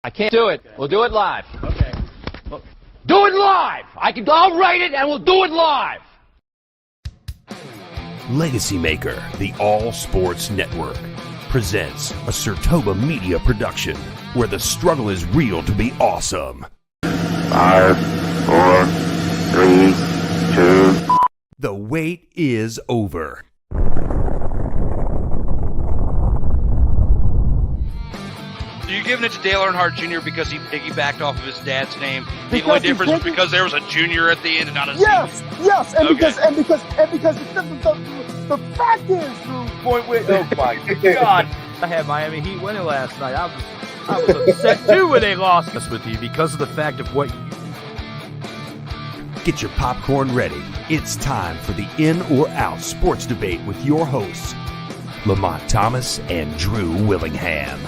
I can't do it. We'll do it live. Okay. Do it live! I'll write it and we'll do it live! LegacyMaker, the all sports network, presents a SIRTOBA media production where the struggle is real to be awesome. 5, 4, 3, 2. The wait is over. Are you giving it to Dale Earnhardt Jr. because he piggybacked off of his dad's name? The only difference was because there was a junior at the end and not a Yes, yes, and Okay. because the fact is, Drew, point with, oh my God, I had Miami Heat winning last night. I was upset too when they lost. This with you because of the fact of what you. Get your popcorn ready. It's time for the In or Out sports debate with your hosts, Lamonte Thomas and Drew Willingham.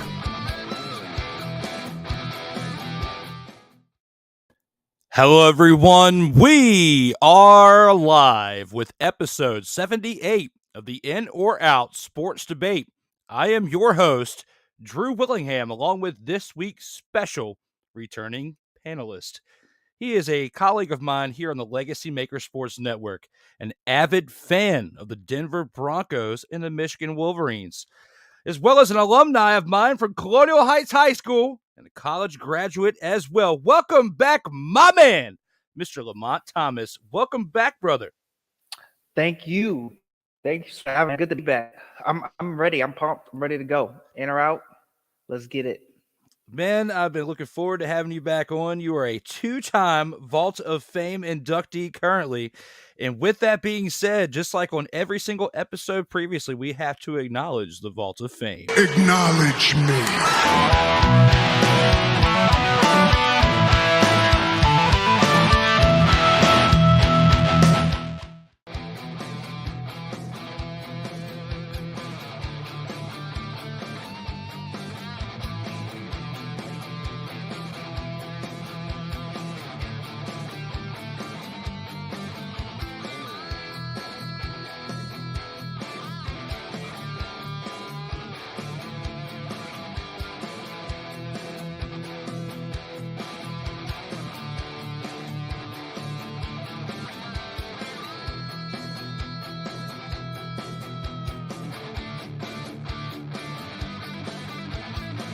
Hello, everyone. We are live with episode 78 of the In or Out Sports Debate. I am your host, Drew Willingham, along with this week's special returning panelist. He is a colleague of mine here on the LegacyMaker Sports Network, an avid fan of the Denver Broncos and the Michigan Wolverines, as well as an alumni of mine from Colonial Heights High School and a college graduate as well. Welcome back, my man, Mr. Lamonte Thomas. Welcome back, brother. Thank you. Thanks for having me. Good to be back. I'm ready. I'm pumped. I'm ready to go. In or out? Let's get it. Man, I've been looking forward to having you back on. You are a two-time Vault of Fame inductee currently. And with that being said, just like on every single episode previously, we have to acknowledge the Vault of Fame. Acknowledge me.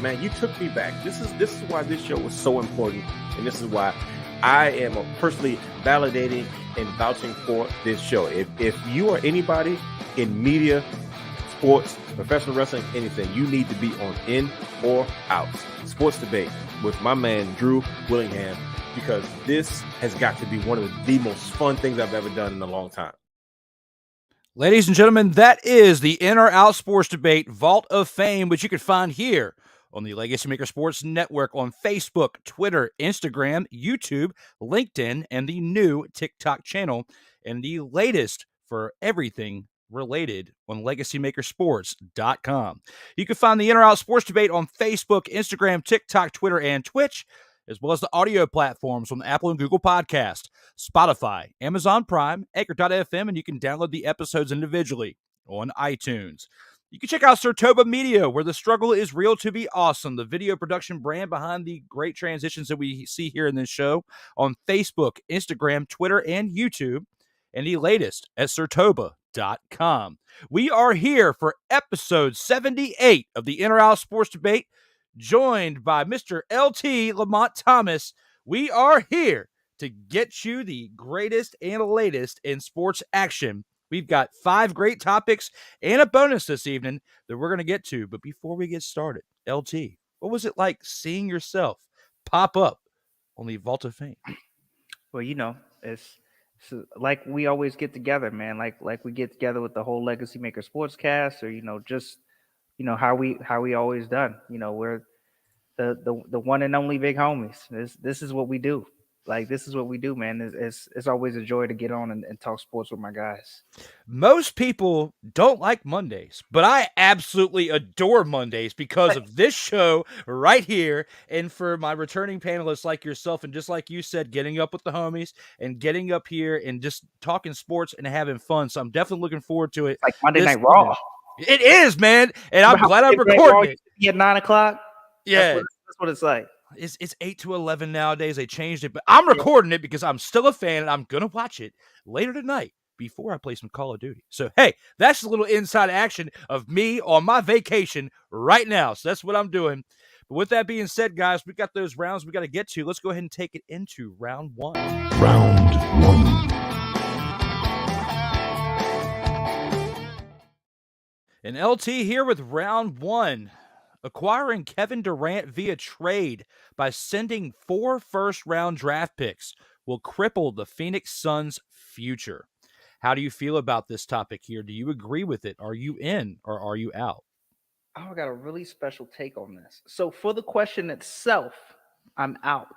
Man, you took me back. This is why this show was so important, and this is why I am personally validating and vouching for this show. If you are anybody in media, sports, professional wrestling, anything, you need to be on In or Out Sports Debate with my man Drew Willingham, because this has got to be one of the most fun things I've ever done in a long time. Ladies and gentlemen, that is the In or Out Sports Debate Vault of Fame, which you can find here on the LegacyMaker Sports Network on Facebook, Twitter, Instagram, YouTube, LinkedIn, and the new TikTok channel, and the latest for everything related on LegacyMakerSports.com. You can find the In or Out Sports Debate on Facebook, Instagram, TikTok, Twitter, and Twitch, as well as the audio platforms on Apple and Google Podcast, Spotify, Amazon Prime, Anchor.fm, and you can download the episodes individually on iTunes. You can check out SIRTOBA Media, where the struggle is real to be awesome, the video production brand behind the great transitions that we see here in this show, on Facebook, Instagram, Twitter, and YouTube, and the latest at SIRTOBA.com. We are here for episode 78 of the In or Out Sports Debate, joined by Mr. LT Lamonte Thomas. We are here to get you the greatest and latest in sports action. We've got 5 great topics and a bonus this evening that we're going to get to. But before we get started, LT, what was it like seeing yourself pop up on the Vault of Fame? Well, it's like we always get together, man. Like we get together with the whole LegacyMaker Sportscast, or just how we always done. We're the one and only big homies. This is what we do. Like, this is what we do, man. It's always a joy to get on and talk sports with my guys. Most people don't like Mondays, but I absolutely adore Mondays because of this show right here. And for my returning panelists like yourself, and just like you said, getting up with the homies and getting up here and just talking sports and having fun. So I'm definitely looking forward to it. It's like Monday Night Raw. It is, man. And I'm glad I'm recording it. At 9 o'clock? Yeah. That's what it's like. It's 8-11 nowadays. They changed it, but I'm recording it because I'm still a fan and I'm going to watch it later tonight before I play some Call of Duty. So, hey, that's a little inside action of me on my vacation right now. So that's what I'm doing. But with that being said, guys, we got those rounds we got to get to. Let's go ahead and take it into round one. Round one. And LT here with round one. Acquiring Kevin Durant via trade by sending 4 first-round draft picks will cripple the Phoenix Suns' future. How do you feel about this topic here? Do you agree with it? Are you in or are you out? Oh, I got a really special take on this. So for the question itself, I'm out.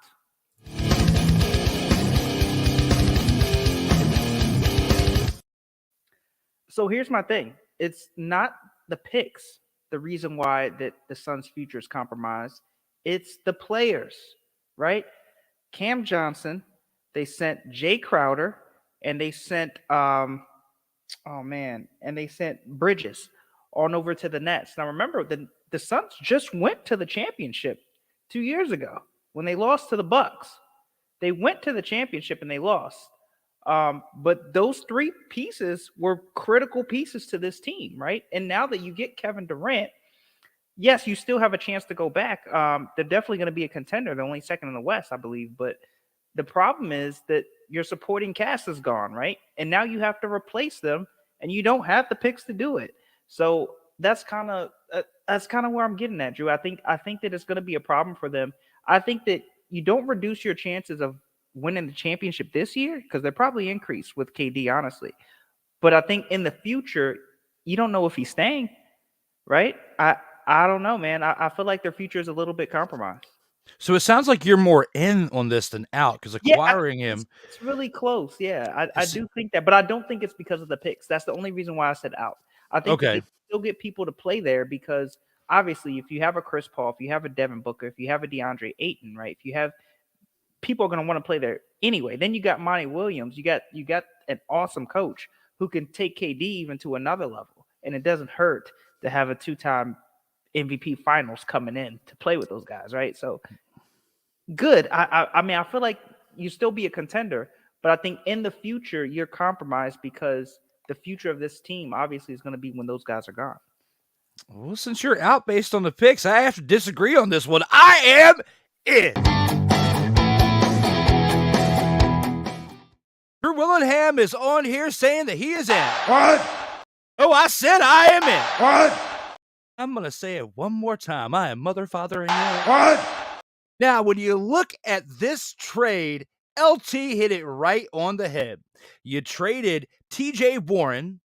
So here's my thing. It's not the picks the reason why that the Suns' future is compromised. It's the players, right? Cam Johnson, they sent Jay Crowder, and they sent and they sent Bridges on over to the Nets. Now remember, the Suns just went to the championship 2 years ago when they lost to the Bucks. They went to the championship and they lost. But those 3 pieces were critical pieces to this team, right? And now that you get Kevin Durant, yes, you still have a chance to go back. They're definitely going to be a contender. They're only second in the West, I believe. But the problem is that your supporting cast is gone, right? And now you have to replace them, and you don't have the picks to do it. So that's kind of where I'm getting at, Drew. I think that it's going to be a problem for them. I think that you don't reduce your chances of winning the championship this year, because they're probably increased with KD, honestly. But I think in the future, you don't know if he's staying, right? I don't know, man. I feel like their future is a little bit compromised. So it sounds like you're more in on this than out, because acquiring him. It's really close. Yeah, I do think that, but I don't think it's because of the picks. That's the only reason why I said out. I think they still get people to play there because obviously if you have a Chris Paul, if you have a Devin Booker, if you have a DeAndre Ayton, right? If you have people are going to want to play there anyway. Then you got Monty Williams. You got an awesome coach who can take KD even to another level. And it doesn't hurt to have a 2-time MVP finals coming in to play with those guys, right? So good. I mean, I feel like you still be a contender, but I think in the future you're compromised because the future of this team obviously is going to be when those guys are gone. Well, since you're out based on the picks, I have to disagree on this one. I am in. Drew Willingham is on here saying that he is in. What? Oh, I said I am in. What? I'm going to say it one more time. I am mother, father, and you. What? Now, when you look at this trade, LT hit it right on the head. You traded TJ Warren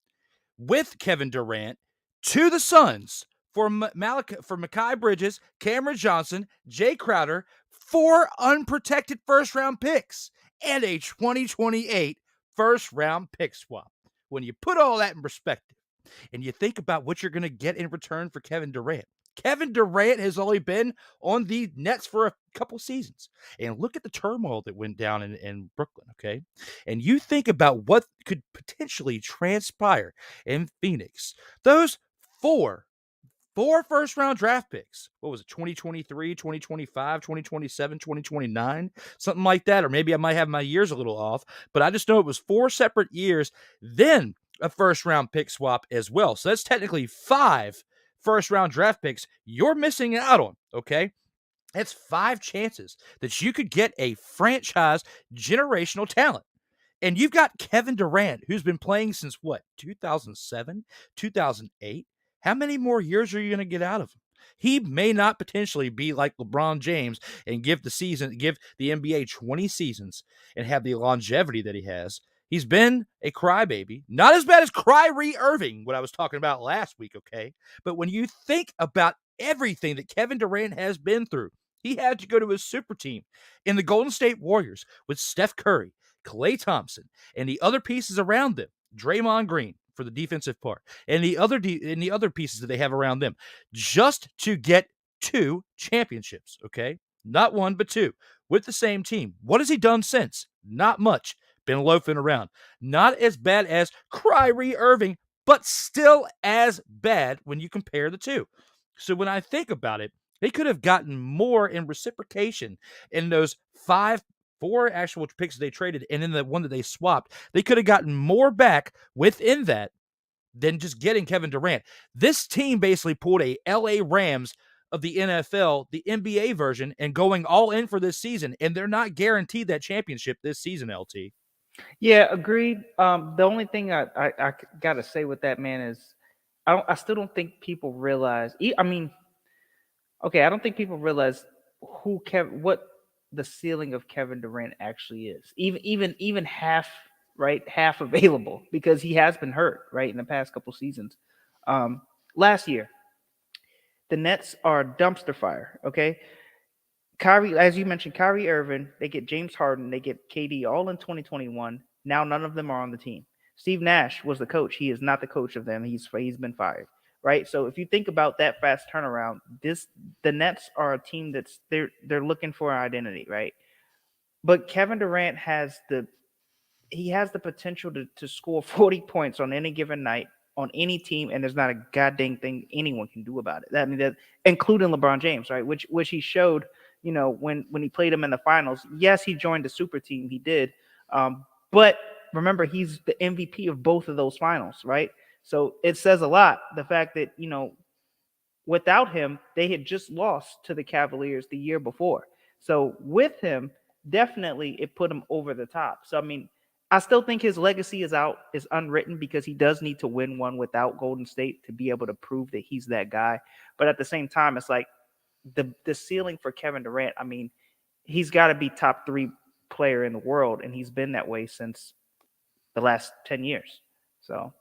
with Kevin Durant to the Suns for Mikal Bridges, Cameron Johnson, Jay Crowder, 4 unprotected first-round picks, and a 2028 first-round pick swap. When you put all that in perspective and you think about what you're going to get in return for Kevin Durant has only been on the Nets for a couple seasons. And look at the turmoil that went down in Brooklyn, okay? And you think about what could potentially transpire in Phoenix. Those 4 first-round draft picks. What was it, 2023, 2025, 2027, 2029? Something like that. Or maybe I might have my years a little off. But I just know it was 4 separate years, then a first-round pick swap as well. So that's technically 5 first-round draft picks you're missing out on, okay? That's 5 chances that you could get a franchise generational talent. And you've got Kevin Durant, who's been playing since, 2007, 2008? How many more years are you going to get out of him? He may not potentially be like LeBron James and give the NBA 20 seasons and have the longevity that he has. He's been a crybaby. Not as bad as Kyrie Irving, what I was talking about last week, okay? But when you think about everything that Kevin Durant has been through, he had to go to his super team in the Golden State Warriors with Steph Curry, Klay Thompson, and the other pieces around them, Draymond Green for the defensive part, and the other pieces that they have around them, just to get 2 championships, okay? Not 1, but 2, with the same team. What has he done since? Not much. Been loafing around. Not as bad as Kyrie Irving, but still as bad when you compare the two. So when I think about it, They could have gotten more in reciprocation in those four actual picks they traded, and in the one that they swapped. They could have gotten more back within that than just getting Kevin Durant. This team basically pulled a LA Rams of the NFL, the NBA version, and going all in for this season, and they're not guaranteed that championship this season, LT. Yeah, agreed. The only thing I gotta say with that, man, is I still don't think people realize. I mean, okay, I don't think people realize what the ceiling of Kevin Durant actually is. Even half, right, half available, because he has been hurt, right, in the past couple seasons. Last year, the Nets are a dumpster fire. Okay, Kyrie, as you mentioned, Kyrie Irving, they get James Harden, they get KD all in 2021. Now none of them are on the team. Steve Nash was the coach. He is not the coach of them. He's been fired, right? So if you think about that fast turnaround, the Nets are a team that's they're looking for an identity, right? But Kevin Durant has the potential to score 40 points on any given night on any team, and there's not a goddamn thing anyone can do about it. I mean, that including LeBron James, right? Which he showed, you know, when he played him in the finals. Yes, he joined the super team. He did. But remember, he's the MVP of both of those finals, right? So it says a lot. The fact that, you know, without him, they had just lost to the Cavaliers the year before. So with him, definitely it put him over the top. So, I mean, I still think his legacy is unwritten, because he does need to win one without Golden State to be able to prove that he's that guy. But at the same time, it's like the ceiling for Kevin Durant, I mean, he's got to be top 3 player in the world, and he's been that way since the last 10 years. So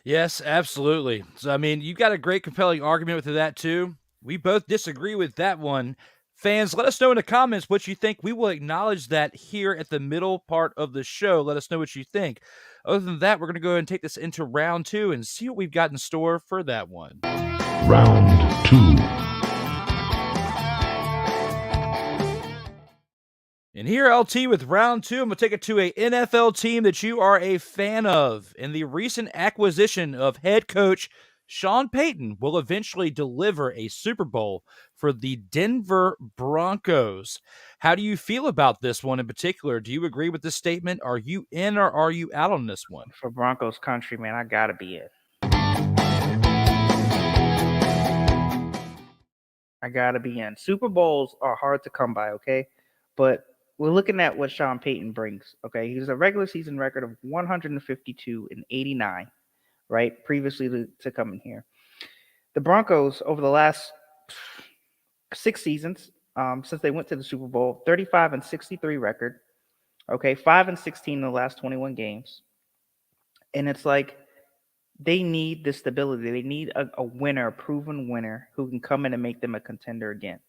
yes, absolutely. So I mean, you got a great compelling argument with that too. We both disagree with that one. Fans, let us know in the comments what you think. We will acknowledge that here at the middle part of the show. Let us know what you think. Other than that, we're going to go ahead and take this into round 2 and see what we've got in store for that one. Round 2. And here, LT, with round 2, I'm going to take it to a NFL team that you are a fan of. And the recent acquisition of head coach Sean Payton will eventually deliver a Super Bowl for the Denver Broncos. How do you feel about this one in particular? Do you agree with this statement? Are you in or are you out on this one? For Broncos country, man, I got to be in. I got to be in. Super Bowls are hard to come by, okay? But we're looking at what Sean Payton brings, okay? He's a regular season record of 152-89, right? Previously to come in here. The Broncos, over the last 6 seasons, since they went to the Super Bowl, 35-63 record, okay? 5-16 in the last 21 games. And it's like they need the stability. They need a winner, a proven winner who can come in and make them a contender again.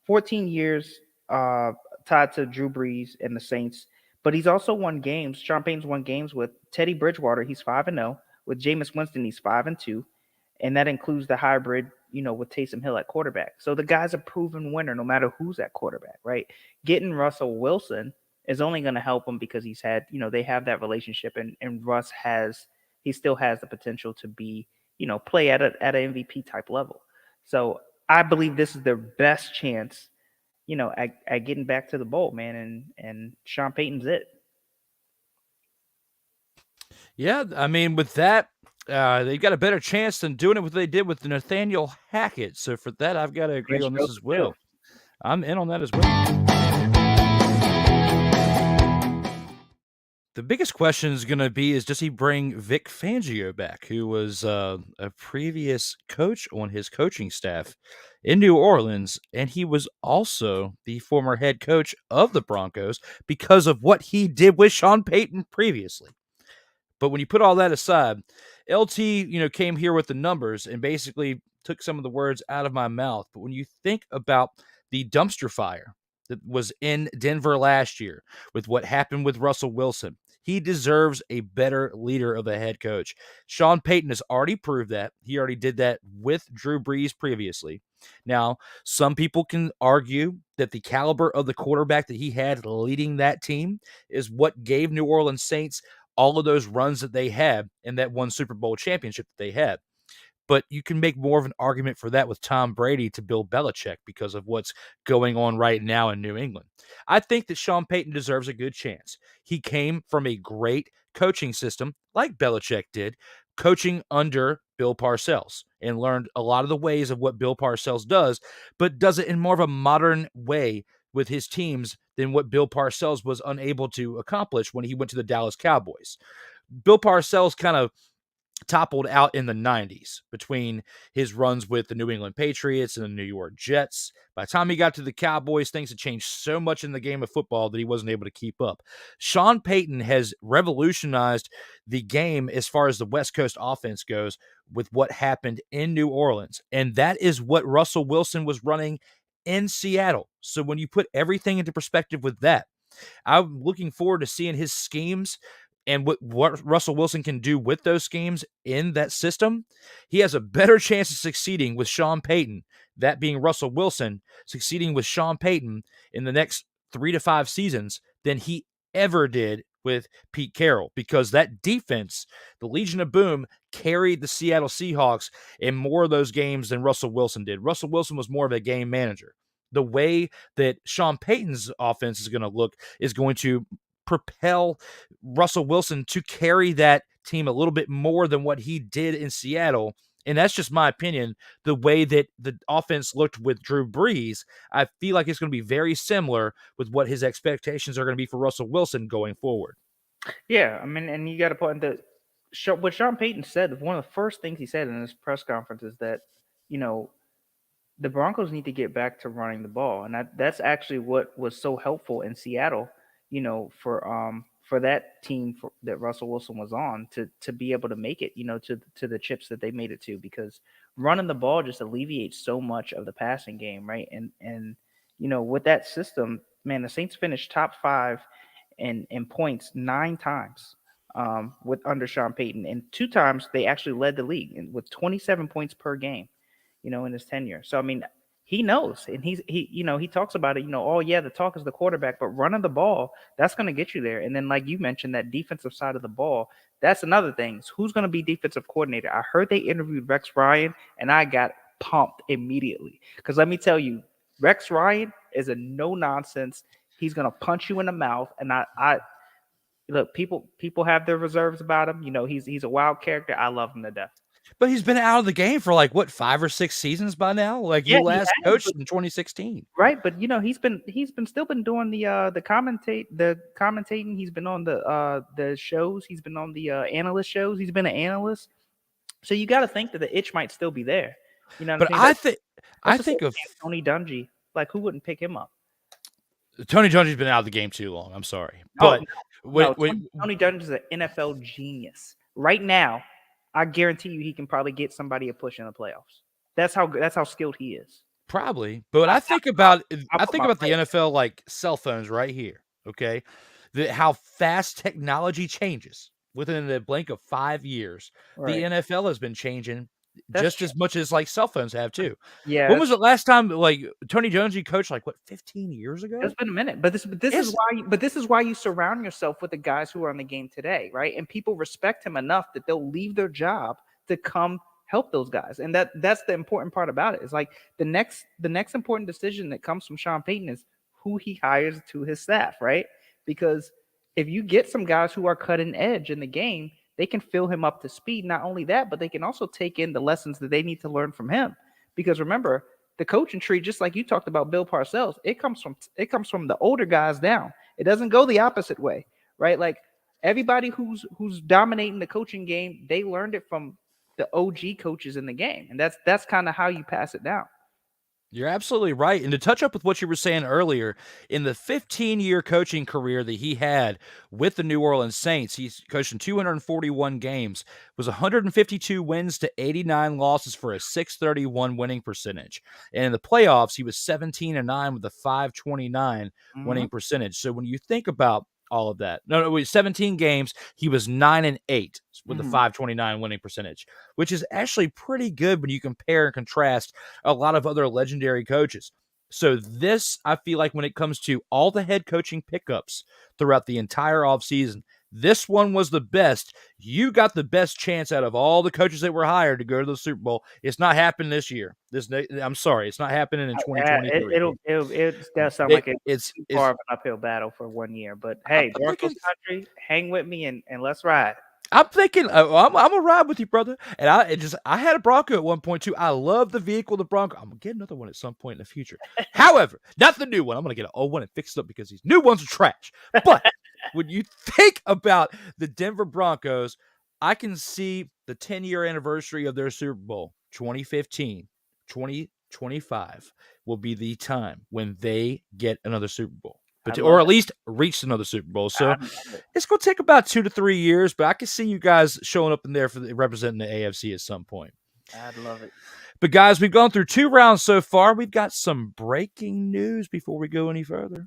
14 years tied to Drew Brees and the Saints, but he's also won games. Sean Payton's won games with Teddy Bridgewater. He's 5-0. With Jameis Winston, he's 5-2, and that includes the hybrid, you know, with Taysom Hill at quarterback. So the guy's a proven winner, no matter who's at quarterback, right? Getting Russell Wilson is only going to help him because he's had, you know, they have that relationship, and Russ still has the potential to be, you know, play at an MVP type level. So I believe this is their best chance, you know, at getting back to the bowl, man, and Sean Payton's it. Yeah, I mean, with that, they've got a better chance than doing it what they did with Nathaniel Hackett. So for that, I've got to agree on this as well. I'm in on that as well. The biggest question is going to be, does he bring Vic Fangio back, who was a previous coach on his coaching staff in New Orleans, and he was also the former head coach of the Broncos because of what he did with Sean Payton previously. But when you put all that aside, LT, you know, came here with the numbers and basically took some of the words out of my mouth. But when you think about the dumpster fire that was in Denver last year with what happened with Russell Wilson, he deserves a better leader of a head coach. Sean Payton has already proved that. He already did that with Drew Brees previously. Now, some people can argue that the caliber of the quarterback that he had leading that team is what gave New Orleans Saints all of those runs that they had and that one Super Bowl championship that they had. But you can make more of an argument for that with Tom Brady to Bill Belichick because of what's going on right now in New England. I think that Sean Payton deserves a good chance. He came from a great coaching system like Belichick did, coaching under Bill Parcells, and learned a lot of the ways of what Bill Parcells does, but does it in more of a modern way with his teams than what Bill Parcells was unable to accomplish when he went to the Dallas Cowboys. Bill Parcells kind of toppled out in the 90s between his runs with the New England Patriots and the New York Jets. By the time he got to the Cowboys, things had changed so much in the game of football that he wasn't able to keep up. Sean Payton has revolutionized the game as far as the West Coast offense goes with what happened in New Orleans. And that is what Russell Wilson was running in Seattle. So when you put everything into perspective with that, I'm looking forward to seeing his schemes and what Russell Wilson can do with those schemes in that system. He has a better chance of succeeding with Sean Payton, that being Russell Wilson, succeeding with Sean Payton in the next 3 to 5 seasons than he ever did with Pete Carroll, because that defense, the Legion of Boom, carried the Seattle Seahawks in more of those games than Russell Wilson did. Russell Wilson was more of a game manager. The way that Sean Payton's offense is going to look is going to propel Russell Wilson to carry that team a little bit more than what he did in Seattle. And that's just my opinion. The way that the offense looked with Drew Brees, I feel like it's going to be very similar with what his expectations are going to be for Russell Wilson going forward. Yeah, I mean, and you got to put into what Sean Payton said. One of the first things he said in his press conference is that, the Broncos need to get back to running the ball, and that's actually what was so helpful in Seattle, for that team that Russell Wilson was on to be able to make it, to the chips that they made it to, because running the ball just alleviates so much of the passing game, right? And with that system, man, the Saints finished top 5 in points 9 times with under Sean Payton, and 2 times they actually led the league with 27 points per game, in his tenure. So I mean, he knows, and he talks about it. Oh yeah, the talk is the quarterback, but running the ball, that's going to get you there. And then, like you mentioned, that defensive side of the ball, that's another thing. Who's going to be defensive coordinator? I heard they interviewed Rex Ryan, and I got pumped immediately, because let me tell you, Rex Ryan is a no nonsense. He's going to punch you in the mouth, and I look, people have their reserves about him. He's a wild character. I love him to death. But he's been out of the game for 5 or 6 seasons by now. He last coached in 2016, right? But he's been still been doing the commentating. He's been on the shows. He's been on the analyst shows. He's been an analyst. So you got to think that the itch might still be there. But I think of Tony Dungy. Who wouldn't pick him up? Tony Dungy's been out of the game too long. I'm sorry, but Tony Dungy's an NFL genius right now. I guarantee you he can probably get somebody a push in the playoffs. That's how skilled he is. Probably. But I think about the NFL like cell phones right here, okay? How fast technology changes within the blink of 5 years. Right. The NFL has been changing just as much as cell phones have too. Yeah. When was the last time Tony Dungy coached 15 years ago? It's been a minute. But this is why you surround yourself with the guys who are in the game today, right? And people respect him enough that they'll leave their job to come help those guys. And that's the important part about it. It's the next important decision that comes from Sean Payton is who he hires to his staff, right? Because if you get some guys who are cutting edge in the game, they can fill him up to speed. Not only that, but they can also take in the lessons that they need to learn from him. Because remember, the coaching tree, just like you talked about Bill Parcells, it comes from the older guys down. It doesn't go the opposite way, right? Everybody who's dominating the coaching game, they learned it from the OG coaches in the game. And that's kind of how you pass it down. You're absolutely right. And to touch up with what you were saying earlier, in the 15-year coaching career that he had with the New Orleans Saints, he's coached in 241 games, was 152 wins to 89 losses for a .631 winning percentage. And in the playoffs, he was 17-9 with a .529 winning percentage. So when you think about all of that, it was 17 games. He was 9-8 with a .529 winning percentage, which is actually pretty good when you compare and contrast a lot of other legendary coaches. So this, I feel like when it comes to all the head coaching pickups throughout the entire offseason, This one was the best. You got the best chance out of all the coaches that were hired to go to the Super Bowl. It's not happening this year. I'm sorry, it's not happening in 2023. It does sound like it's too far of an uphill battle for 1 year. But hey, Broncos country, hang with me and let's ride. I'm thinking, I'm gonna ride with you, brother. And I had a Bronco at one point too. I love the vehicle, the Bronco. I'm gonna get another one at some point in the future. However, not the new one. I'm gonna get an old one and fix it up because these new ones are trash. But when you think about the Denver Broncos, I can see the 10-year anniversary of their Super Bowl, 2015, 2025 will be the time when they get another Super Bowl. Or at least reach another Super Bowl. So it's going to take about 2 to 3 years, but I can see you guys showing up in there for representing the AFC at some point. I'd love it. But guys, we've gone through 2 rounds so far. We've got some breaking news before we go any further.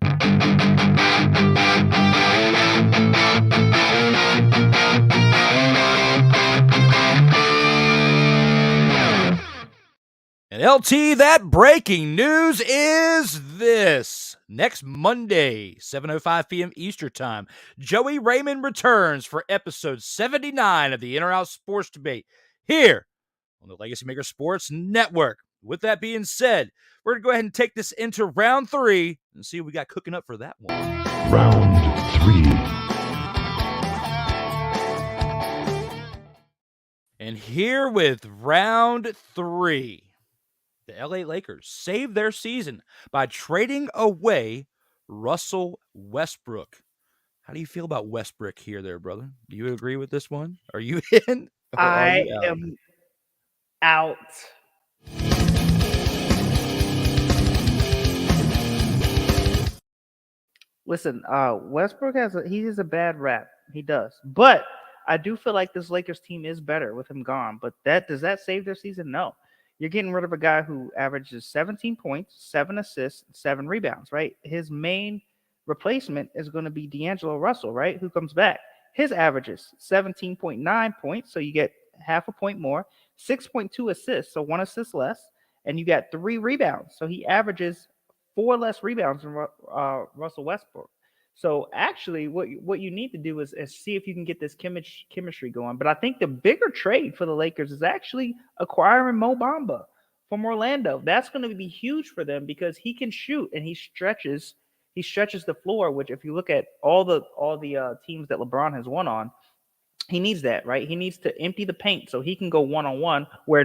And LT, that breaking news is this. Next Monday, 7:05 p.m. Eastern Time, Joey Raymond returns for episode 79 of the In or Out Sports Debate here on the Legacy Maker Sports Network. With that being said, we're going to go ahead and take this into round 3 and see what we got cooking up for that one. Round 3. And here with round 3. The LA Lakers saved their season by trading away Russell Westbrook. How do you feel about Westbrook here there, brother? Do you agree with this one? Are you in? I am out. Listen, Westbrook he has a bad rap. He does. But I do feel like this Lakers team is better with him gone. But does that save their season? No. You're getting rid of a guy who averages 17 points, 7 assists, 7 rebounds, right? His main replacement is going to be D'Angelo Russell, right? Who comes back. His averages 17.9 points, so you get half a point more, 6.2 assists, so 1 assist less, and you got 3 rebounds. So he averages 4 less rebounds than Russell Westbrook. So actually, what you need to do is see if you can get this chemistry going. But I think the bigger trade for the Lakers is actually acquiring Mo Bamba from Orlando. That's going to be huge for them because he can shoot and he stretches the floor. Which, if you look at all the teams that LeBron has won on, he needs that, right? He needs to empty the paint so he can go one-on-one where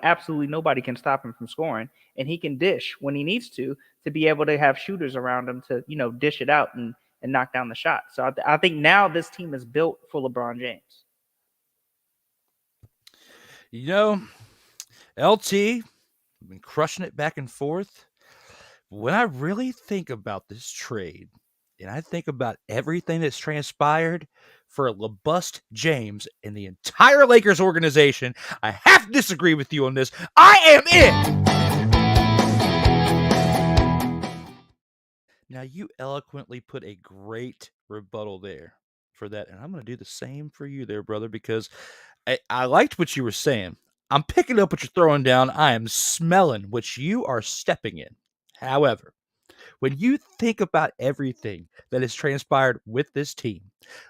absolutely nobody can stop him from scoring. And he can dish when he needs to be able to have shooters around him to, dish it out and knock down the shot. So I think now this team is built for LeBron James. LT, I've been crushing it back and forth. When I really think about this trade, and I think about everything that's transpired for LeBust James and the entire Lakers organization, I have to disagree with you on this. I am in. Now, you eloquently put a great rebuttal there for that, and I'm going to do the same for you there, brother, because I liked what you were saying. I'm picking up what you're throwing down. I am smelling what you are stepping in. However, when you think about everything that has transpired with this team,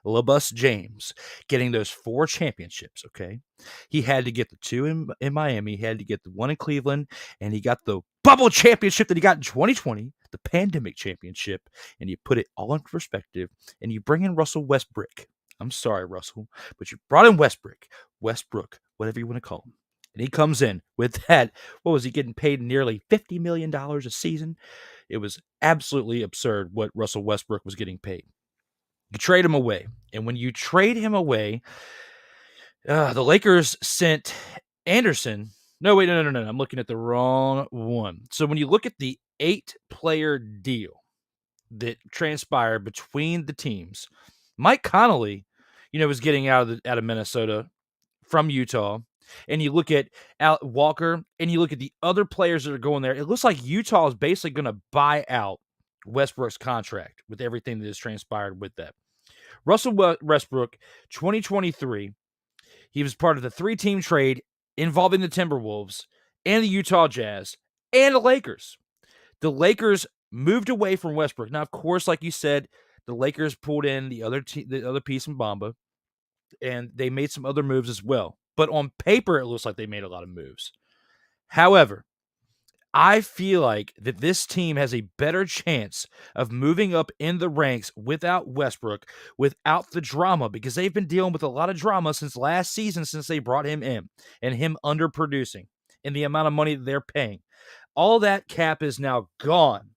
LeBust James getting those 4 championships, okay? He had to get the 2 in Miami, he had to get the 1 in Cleveland, and he got the bubble championship that he got in 2020, the pandemic championship, and you put it all in perspective, and you bring in Russell Westbrook. I'm sorry, Russell, but you brought in Westbrook, whatever you want to call him. And he comes in with that, what was he getting paid nearly $50 million a season? It was absolutely absurd what Russell Westbrook was getting paid. You trade him away. And when you trade him away, the Lakers sent Anderson. No, wait, no. I'm looking at the wrong one. So when you look at the 8-player deal that transpired between the teams, Mike Conley, was getting out of Minnesota from Utah. And you look at Walker, and you look at the other players that are going there, it looks like Utah is basically going to buy out Westbrook's contract with everything that has transpired with that. Russell Westbrook, 2023, he was part of the 3-team trade involving the Timberwolves and the Utah Jazz and the Lakers. The Lakers moved away from Westbrook. Now, of course, like you said, the Lakers pulled in the other piece in Bamba, and they made some other moves as well. But on paper, it looks like they made a lot of moves. However, I feel like that this team has a better chance of moving up in the ranks without Westbrook, without the drama, because they've been dealing with a lot of drama since last season, since they brought him in, and him underproducing and the amount of money that they're paying. All that cap is now gone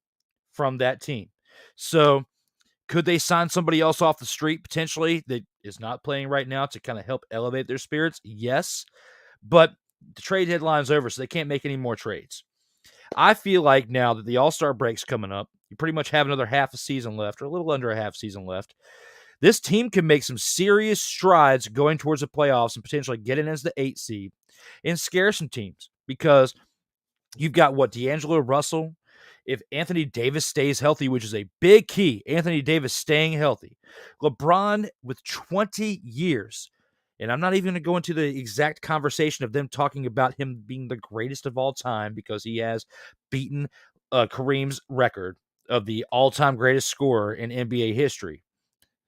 from that team. So could they sign somebody else off the street potentially that is not playing right now to kind of help elevate their spirits? Yes. But the trade deadline's over, so they can't make any more trades. I feel like now that the All-Star break's coming up, you pretty much have another half a season left, or a little under a half season left. This team can make some serious strides going towards the playoffs and potentially get in as the 8 seed and scare some teams, because you've got D'Angelo Russell. If Anthony Davis stays healthy, which is a big key, Anthony Davis staying healthy. LeBron with 20 years. And I'm not even going to go into the exact conversation of them talking about him being the greatest of all time, because he has beaten Kareem's record of the all-time greatest scorer in NBA history.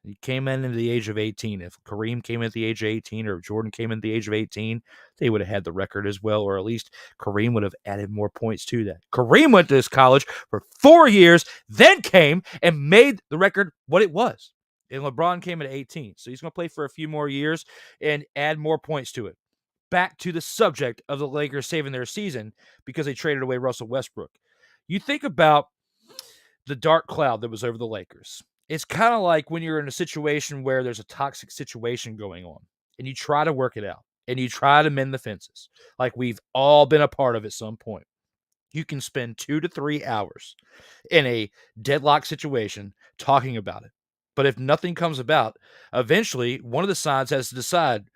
He came in at the age of 18. If Kareem came in at the age of 18, or if Jordan came in at the age of 18, they would have had the record as well, or at least Kareem would have added more points to that. Kareem went to this college for 4 years, then came and made the record what it was. And LeBron came at 18. So he's going to play for a few more years and add more points to it. Back to the subject of the Lakers saving their season because they traded away Russell Westbrook. You think about the dark cloud that was over the Lakers. It's kind of like when you're in a situation where there's a toxic situation going on and you try to work it out and you try to mend the fences, like we've all been a part of at some point. You can spend 2 to 3 hours in a deadlock situation talking about it. But if nothing comes about, eventually one of the sides has to decide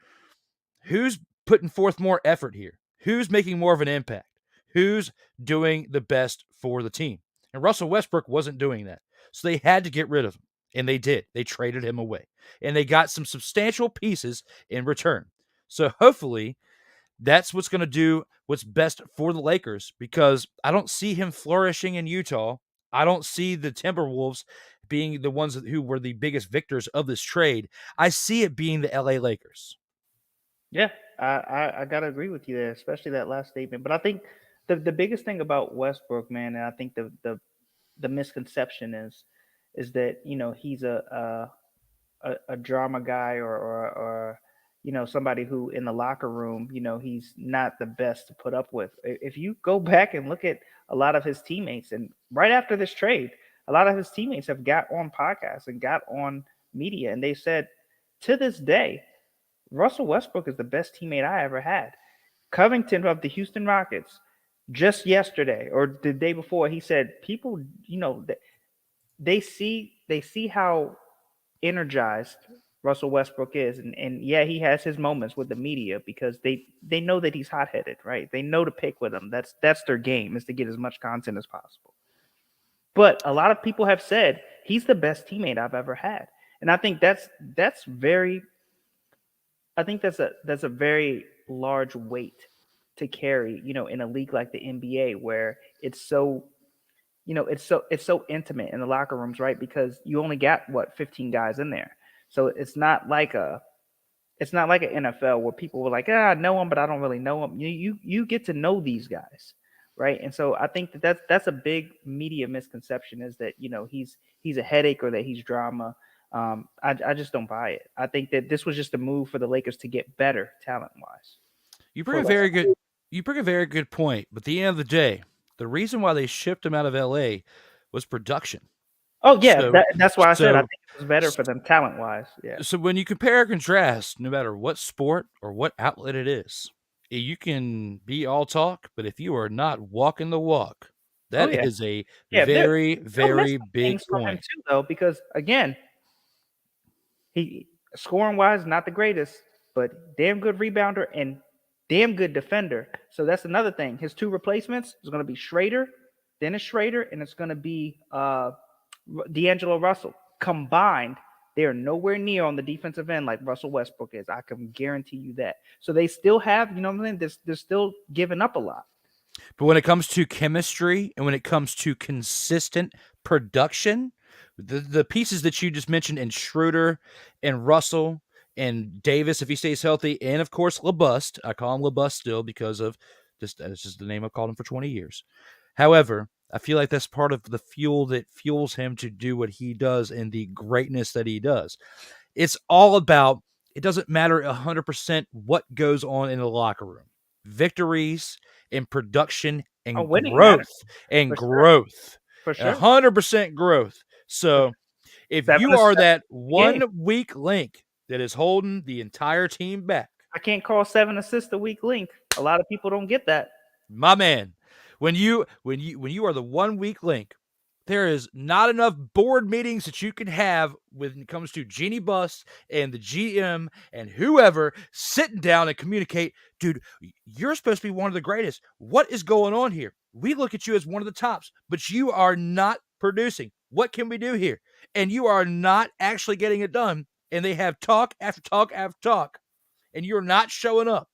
who's putting forth more effort here, who's making more of an impact, who's doing the best for the team. And Russell Westbrook wasn't doing that. So they had to get rid of him, and they did. They traded him away, and they got some substantial pieces in return. So hopefully that's what's going to do what's best for the Lakers, because I don't see him flourishing in Utah. I don't see the Timberwolves being the ones who were the biggest victors of this trade. I see it being the LA Lakers. Yeah, I got to agree with you there, especially that last statement. But I think the biggest thing about Westbrook, man, and I think the misconception is that, you know, he's a drama guy, or you know, somebody who in the locker room, you know, he's not the best to put up with. If you go back and look at a lot of his teammates, and right after this trade, a lot of his teammates have got on podcasts and got on media, and they said, to this day, Russell Westbrook is the best teammate I ever had. Covington of the Houston Rockets, just yesterday or the day before, he said people, you know, they see how energized Russell Westbrook is, and yeah, he has his moments with the media because they know that he's hot-headed, right? They know to pick with him. That's their game, is to get as much content as possible. But a lot of people have said he's the best teammate I've ever had, and I think that's a very large weight to carry, you know, in a league like the NBA, where it's so, you know, it's so intimate in the locker rooms, right? Because you only got 15 guys in there, so it's not like an NFL where people were like, I know him, but I don't really know him. You get to know these guys, right? And so I think that's a big media misconception, is that, you know, he's a headache or that he's drama. I just don't buy it. I think that this was just a move for the Lakers to get better talent-wise. You bring a very good point. But at the end of the day, the reason why they shipped him out of LA was production. Oh yeah, that's why I said I think it was better for them talent-wise. Yeah. So when you compare and contrast, no matter what sport or what outlet it is, you can be all talk, but if you are not walking the walk, that is a very, very big point. Too, though, because again, he scoring wise not the greatest, but damn good rebounder and damn good defender. So that's another thing. His two replacements is going to be Dennis Schrader, and it's going to be D'Angelo Russell. Combined, they are nowhere near on the defensive end like Russell Westbrook is. I can guarantee you that. So they still have, you know what I mean? They're still giving up a lot. But when it comes to chemistry and when it comes to consistent production, The pieces that you just mentioned, and Schroeder and Russell and Davis, if he stays healthy, and of course LeBust. I call him LeBust still because of that's just the name I've called him for 20 years. However, I feel like that's part of the fuel that fuels him to do what he does and the greatness that he does. It's all about, it doesn't matter 100% what goes on in the locker room. Victories and production and growth and growth. For sure. 100% growth. So if you are that 1 weak link that is holding the entire team back. I can't call 7 assists a weak link. A lot of people don't get that. My man, when you are the 1 weak link, there is not enough board meetings that you can have when it comes to Jeannie Buss and the GM and whoever sitting down and communicate. Dude, you're supposed to be one of the greatest. What is going on here? We look at you as one of the tops, but you are not producing. What can we do here? And you are not actually getting it done. And they have talk after talk after talk, and you're not showing up.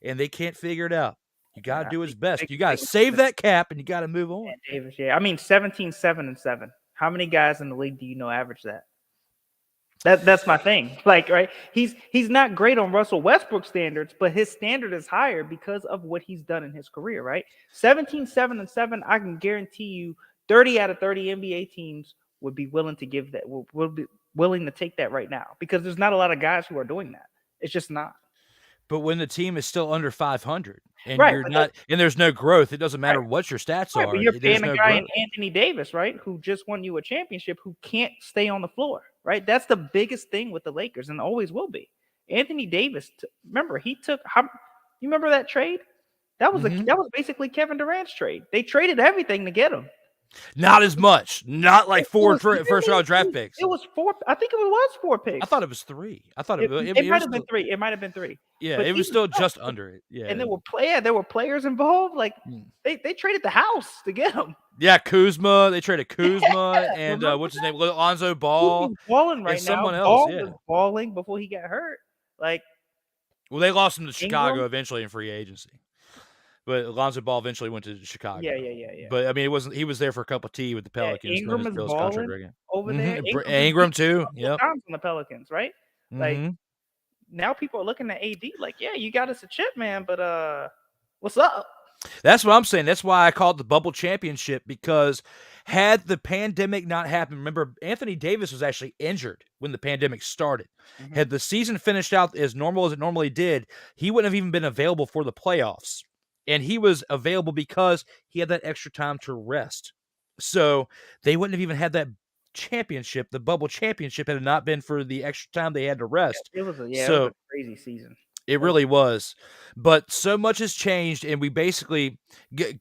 And they can't figure it out. You got to do his best. You got to save that cap, and you got to move on. Davis, I mean, 17, 7, and 7. How many guys in the league do you know average that? That's my thing. Like, right? He's not great on Russell Westbrook standards, but his standard is higher because of what he's done in his career, right? 17, 7, and 7, I can guarantee you 30 out of 30 NBA teams would be willing to give that, will be willing to take that right now, because there's not a lot of guys who are doing that. It's just not. But when the team is still under 500 and right, you're not, and there's no growth, it doesn't matter what your stats are. But you're paying a guy in Anthony Davis, right, who just won you a championship, who can't stay on the floor, right? That's the biggest thing with the Lakers, and always will be. Anthony Davis, remember, he took. You remember that trade? That was that was basically Kevin Durant's trade. They traded everything to get him. Not as much. Not like first-round draft picks. It was 4. I think it was 4 picks. I thought it was 3. I thought it might have been 3. It might have been 3. Yeah, but it was still just under it. Yeah, and there were players involved. Like they traded the house to get him. Yeah, Kuzma. They traded Kuzma and what's his name, Lonzo Ball. He's balling right now. Someone else. Ball was balling before he got hurt. Like, well, they lost him to Chicago eventually in free agency. But Lonzo Ball eventually went to Chicago. Yeah. But I mean, it wasn't. He was there for a cup of tea with the Pelicans. Ingram is balling over there. Ingram too. Yep. On the Pelicans, right? Like now, people are looking at AD like, yeah, you got us a chip, man. But what's up? That's what I'm saying. That's why I call it the bubble championship, because had the pandemic not happened, remember, Anthony Davis was actually injured when the pandemic started. Had the season finished out as normal as it normally did, he wouldn't have even been available for the playoffs. And he was available because he had that extra time to rest. So they wouldn't have even had that championship, the bubble championship, had it not been for the extra time they had to rest. It was a crazy season. It really was. But so much has changed, and we basically,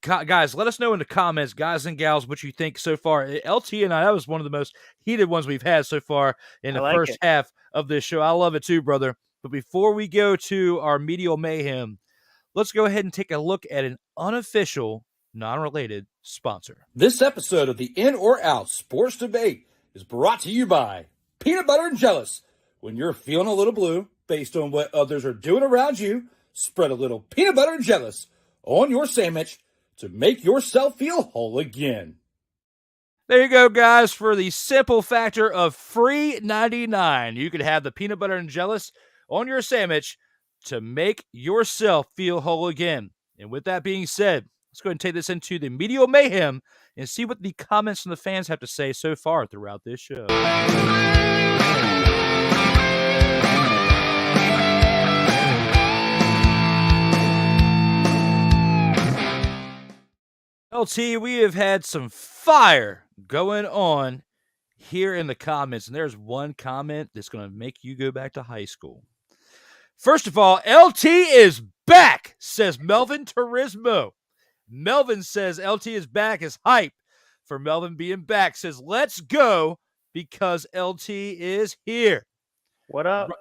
guys, let us know in the comments, guys and gals, what you think so far. LT and I, that was one of the most heated ones we've had so far in the first half of this show. I love it too, brother. But before we go to our medial mayhem, let's go ahead and take a look at an unofficial, non-related sponsor. This episode of the In or Out Sports Debate is brought to you by Peanut Butter and Jealous. When you're feeling a little blue, based on what others are doing around you, spread a little peanut butter and jealous on your sandwich to make yourself feel whole again. There you go, guys, for the simple factor of free 99. You could have the peanut butter and jealous on your sandwich to make yourself feel whole again. And with that being said, let's go ahead and take this into the medial mayhem and see what the comments from the fans have to say so far throughout this show. LT, we have had some fire going on here in the comments, and there's one comment that's going to make you go back to high school. First of all, LT is back, says Melvin Turismo. Melvin says LT is back, is hype for Melvin being back. Says, let's go because LT is here. What up?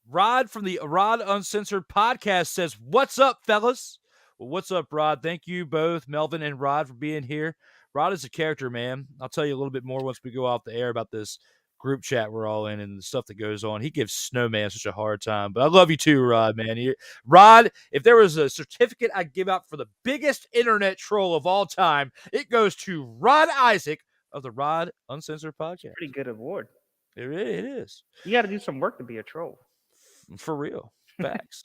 Rod from the Rod Uncensored podcast says, what's up, fellas? Well, what's up, Rod? Thank you both, Melvin and Rod, for being here. Rod is a character, man. I'll tell you a little bit more once we go off the air about this group chat we're all in and the stuff that goes on. He gives Snowman such a hard time, but I love you too, Rod, man. Rod, if there was a certificate I'd give out for the biggest internet troll of all time, it goes to Rod Isaac of the Rod Uncensored podcast. Pretty good award. It is. You got to do some work to be a troll. For real. Facts.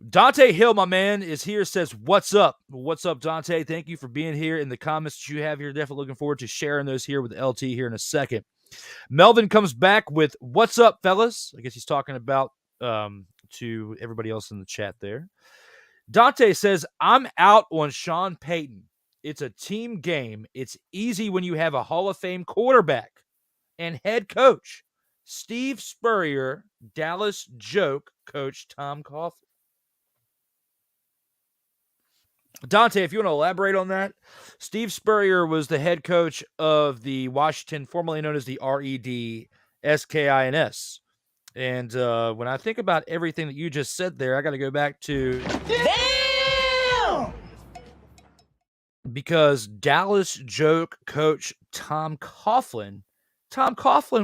Dante Hill, my man, is here, says, what's up? What's up, Dante? Thank you for being here. In the comments that you have here, definitely looking forward to sharing those here with LT here in a second. Melvin comes back with, what's up, fellas? I guess he's talking about to everybody else in the chat there. Dante says, I'm out on Sean Payton. It's a team game. It's easy when you have a Hall of Fame quarterback and head coach, Steve Spurrier, Dallas joke coach Tom Coughlin. Dante, if you want to elaborate on that, Steve Spurrier was the head coach of the Washington, formerly known as the REDSKINS. And when I think about everything that you just said there, I got to go back to... Damn! Because Dallas joke coach Tom Coughlin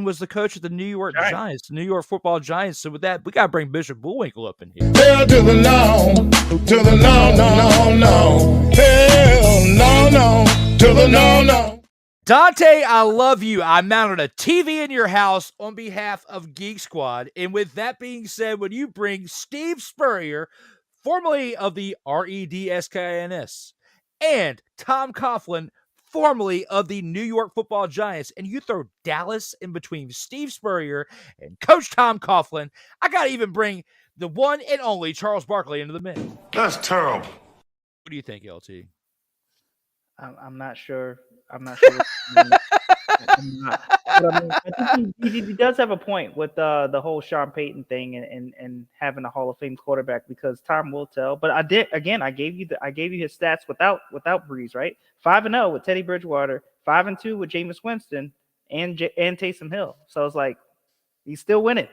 was the coach of the New York Giants, the New York Football Giants. So with that, we got to bring Bishop Bullwinkle up in here. Hell to the no, no. Hell no, to the no. Dante, I love you. I mounted a TV in your house on behalf of Geek Squad. And with that being said, when you bring Steve Spurrier, formerly of the REDSKINS, and Tom Coughlin, formerly of the New York Football Giants, and you throw Dallas in between Steve Spurrier and Coach Tom Coughlin, I got to even bring the one and only Charles Barkley into the mix. That's terrible. What do you think, LT? I'm not sure. I'm not sure. I'm not. But I mean, I think he does have a point with the whole Sean Payton thing and having a Hall of Fame quarterback, because time will tell. But I gave you his stats without Breeze, right? 5-0 with Teddy Bridgewater, 5-2 with Jameis Winston and Taysom Hill. So it's like he's still winning.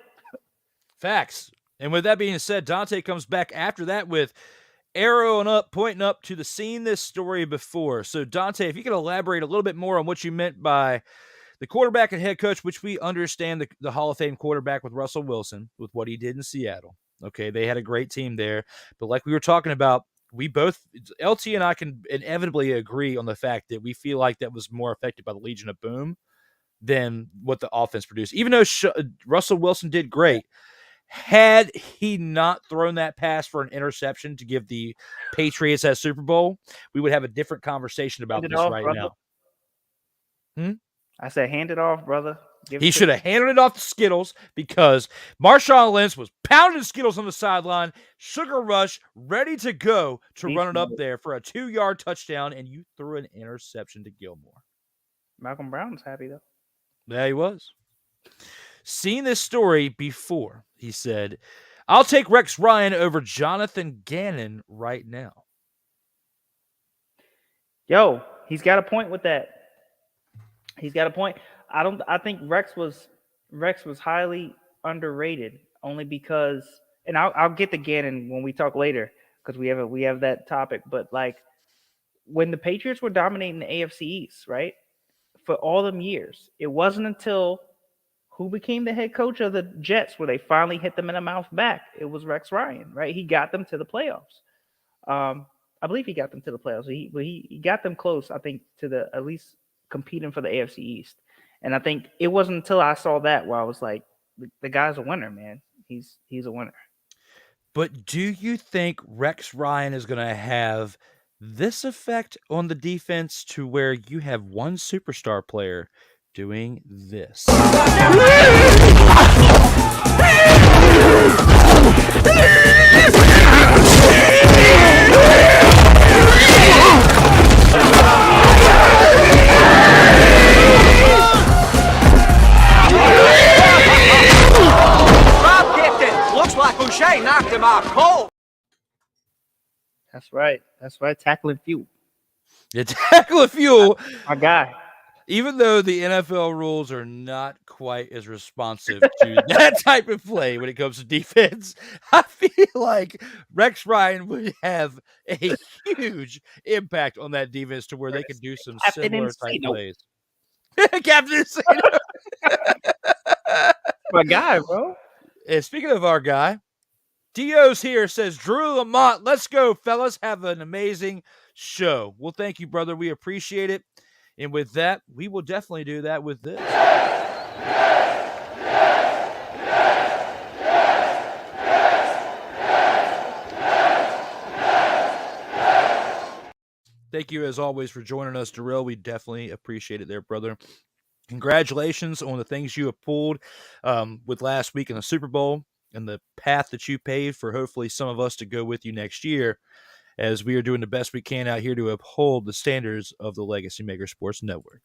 Facts. And with that being said, Dante comes back after that with arrowing up, pointing up to the seen this story before. So Dante, if you could elaborate a little bit more on what you meant by the quarterback and head coach, which we understand the Hall of Fame quarterback with Russell Wilson, with what he did in Seattle. Okay, they had a great team there. But like we were talking about, we both, LT and I can inevitably agree on the fact that we feel like that was more affected by the Legion of Boom than what the offense produced. Even though Russell Wilson did great, had he not thrown that pass for an interception to give the Patriots that Super Bowl, we would have a different conversation about this right now. I said, hand it off, brother. He should have handed it off to Skittles, because Marshawn Lynch was pounding Skittles on the sideline, sugar rush, ready to go to run it up there for a 2-yard touchdown, and you threw an interception to Gilmore. Malcolm Brown's happy, though. Yeah, he was. Seen this story before. He said, I'll take Rex Ryan over Jonathan Gannon right now. Yo, he's got a point with that. He's got a point. I think Rex was highly underrated, only because, and I'll get to Gannon when we talk later, because we have that topic. But like when the Patriots were dominating the AFC East, right, for all them years, it wasn't until who became the head coach of the Jets where they finally hit them in the mouth back. It was Rex Ryan, right? He got them to the playoffs. I believe he got them to the playoffs. He got them close, I think, to at least competing for the AFC East. And I think it wasn't until I saw that where I was like, the guy's a winner, man. He's a winner. But do you think Rex Ryan is going to have this effect on the defense to where you have one superstar player doing this? Looks like Boucher knocked him out cold. That's right. Tackling fuel. Tackling fuel. My guy. Even though the NFL rules are not quite as responsive to that type of play when it comes to defense, I feel like Rex Ryan would have a huge impact on that defense to where they could do some similar type plays. Captain Insano. My guy, bro. And speaking of our guy, Dio's here, says, Drew Lamont, let's go, fellas. Have an amazing show. Well, thank you, brother. We appreciate it. And with that, we will definitely do that with this. Thank you, as always, for joining us, Darrell. We definitely appreciate it there, brother. Congratulations on the things you have pulled with last week in the Super Bowl and the path that you paved for hopefully some of us to go with you next year, as we are doing the best we can out here to uphold the standards of the Legacy Maker Sports Network.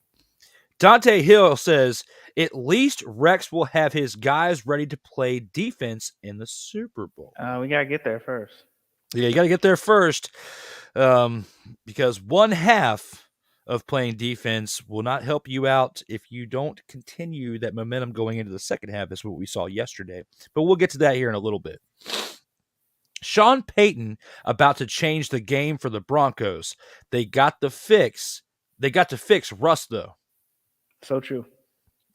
Dante Hill says, at least Rex will have his guys ready to play defense in the Super Bowl. We got to get there first. Yeah, you got to get there first because one half of playing defense will not help you out if you don't continue that momentum going into the second half. That's what we saw yesterday. But we'll get to that here in a little bit. Sean Payton about to change the game for the Broncos. They got to fix Russ, though. So true.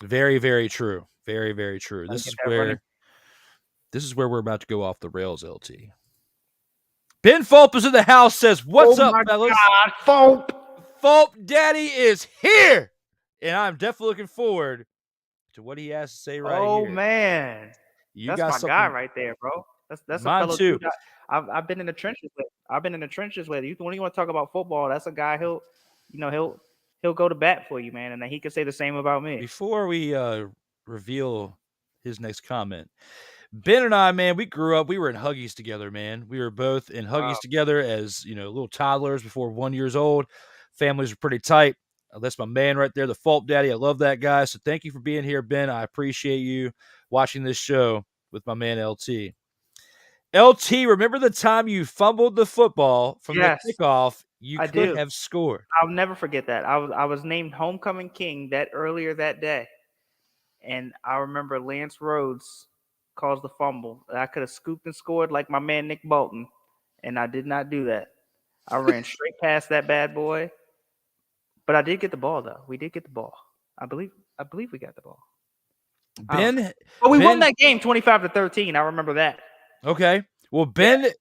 Very, very true. Very, very true. This is where we're about to go off the rails, LT. Ben Fulp is in the house, says, what's up, fellas? God, Fulp. Fulp Daddy is here. And I'm definitely looking forward to what he has to say right here. Oh, man. That's my guy right there, bro. That's mine a fellow too. I've been in the trenches with. When you want to talk about football, that's a guy he'll go to bat for you, man, and then he can say the same about me. Before we reveal his next comment, Ben and I, man, we grew up. We were in Huggies together, man. We were both in Huggies together as little toddlers before 1 year old. Families were pretty tight. That's my man right there, the Fulp Daddy. I love that guy. So thank you for being here, Ben. I appreciate you watching this show with my man LT. LT, remember the time you fumbled the football from the kickoff? You could have scored. I'll never forget that. I was named homecoming king earlier that day, and I remember Lance Rhodes caused the fumble. I could have scooped and scored like my man Nick Bolton, and I did not do that. I ran straight past that bad boy, but I did get the ball though. We did get the ball. I believe we got the ball. Ben, but we won that game 25-13. I remember that. Okay. Well, Ben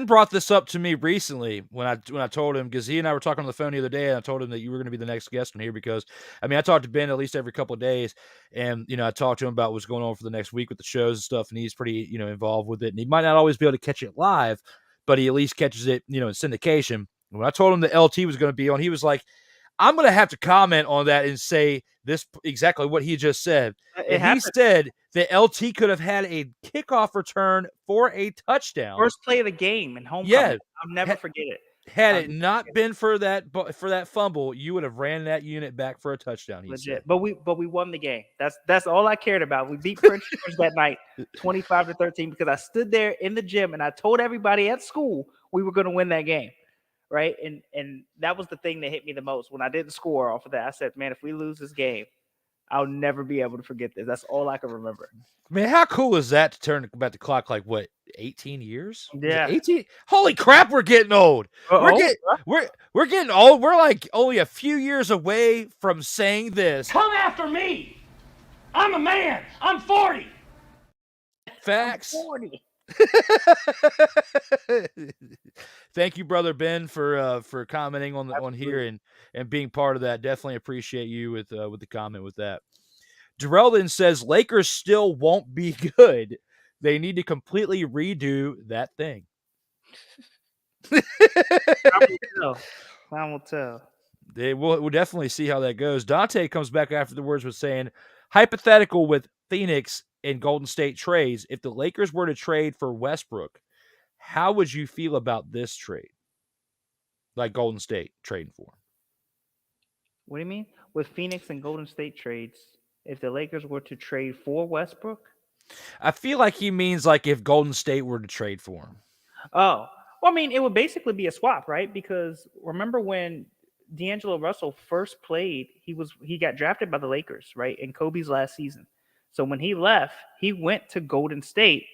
brought this up to me recently when I told him, because he and I were talking on the phone the other day, and I told him that you were going to be the next guest on here because, I talk to Ben at least every couple of days, and, I talked to him about what's going on for the next week with the shows and stuff, and he's pretty, involved with it, and he might not always be able to catch it live, but he at least catches it, in syndication. And when I told him that LT was going to be on, he was like, I'm going to have to comment on that and say this exactly what he just said. And he said that LT could have had a kickoff return for a touchdown. First play of the game and homecoming. Yeah. I'll never forget it. Had it not been for that fumble, you would have ran that unit back for a touchdown. He Legit. said. But we won the game. That's all I cared about. We beat Prince that night 25-13 because I stood there in the gym and I told everybody at school we were going to win that game. Right. And that was the thing that hit me the most when I didn't score off of that. I said, man, if we lose this game, I'll never be able to forget this. That's all I can remember. Man, how cool is that to turn back the clock like what, 18 years? Yeah. 18. Holy crap, we're getting old. We're getting old. We're like only a few years away from saying this. Come after me. I'm a man. I'm 40. Facts. I'm 40. Thank you, brother Ben, for commenting on here and being part of that. Definitely appreciate you with the comment with that. Darrell then says Lakers still won't be good. They need to completely redo that thing. Time will tell. We'll definitely see how that goes. Dante comes back afterwards with saying, hypothetical with Phoenix and Golden State trades. If the Lakers were to trade for Westbrook, how would you feel about this trade? Like Golden State trading for him. What do you mean? With Phoenix and Golden State trades, if the Lakers were to trade for Westbrook? I feel like he means like if Golden State were to trade for him. Oh, well, it would basically be a swap, right? Because remember when D'Angelo Russell first played, he got drafted by the Lakers, right? In Kobe's last season. So when he left, he went to Golden State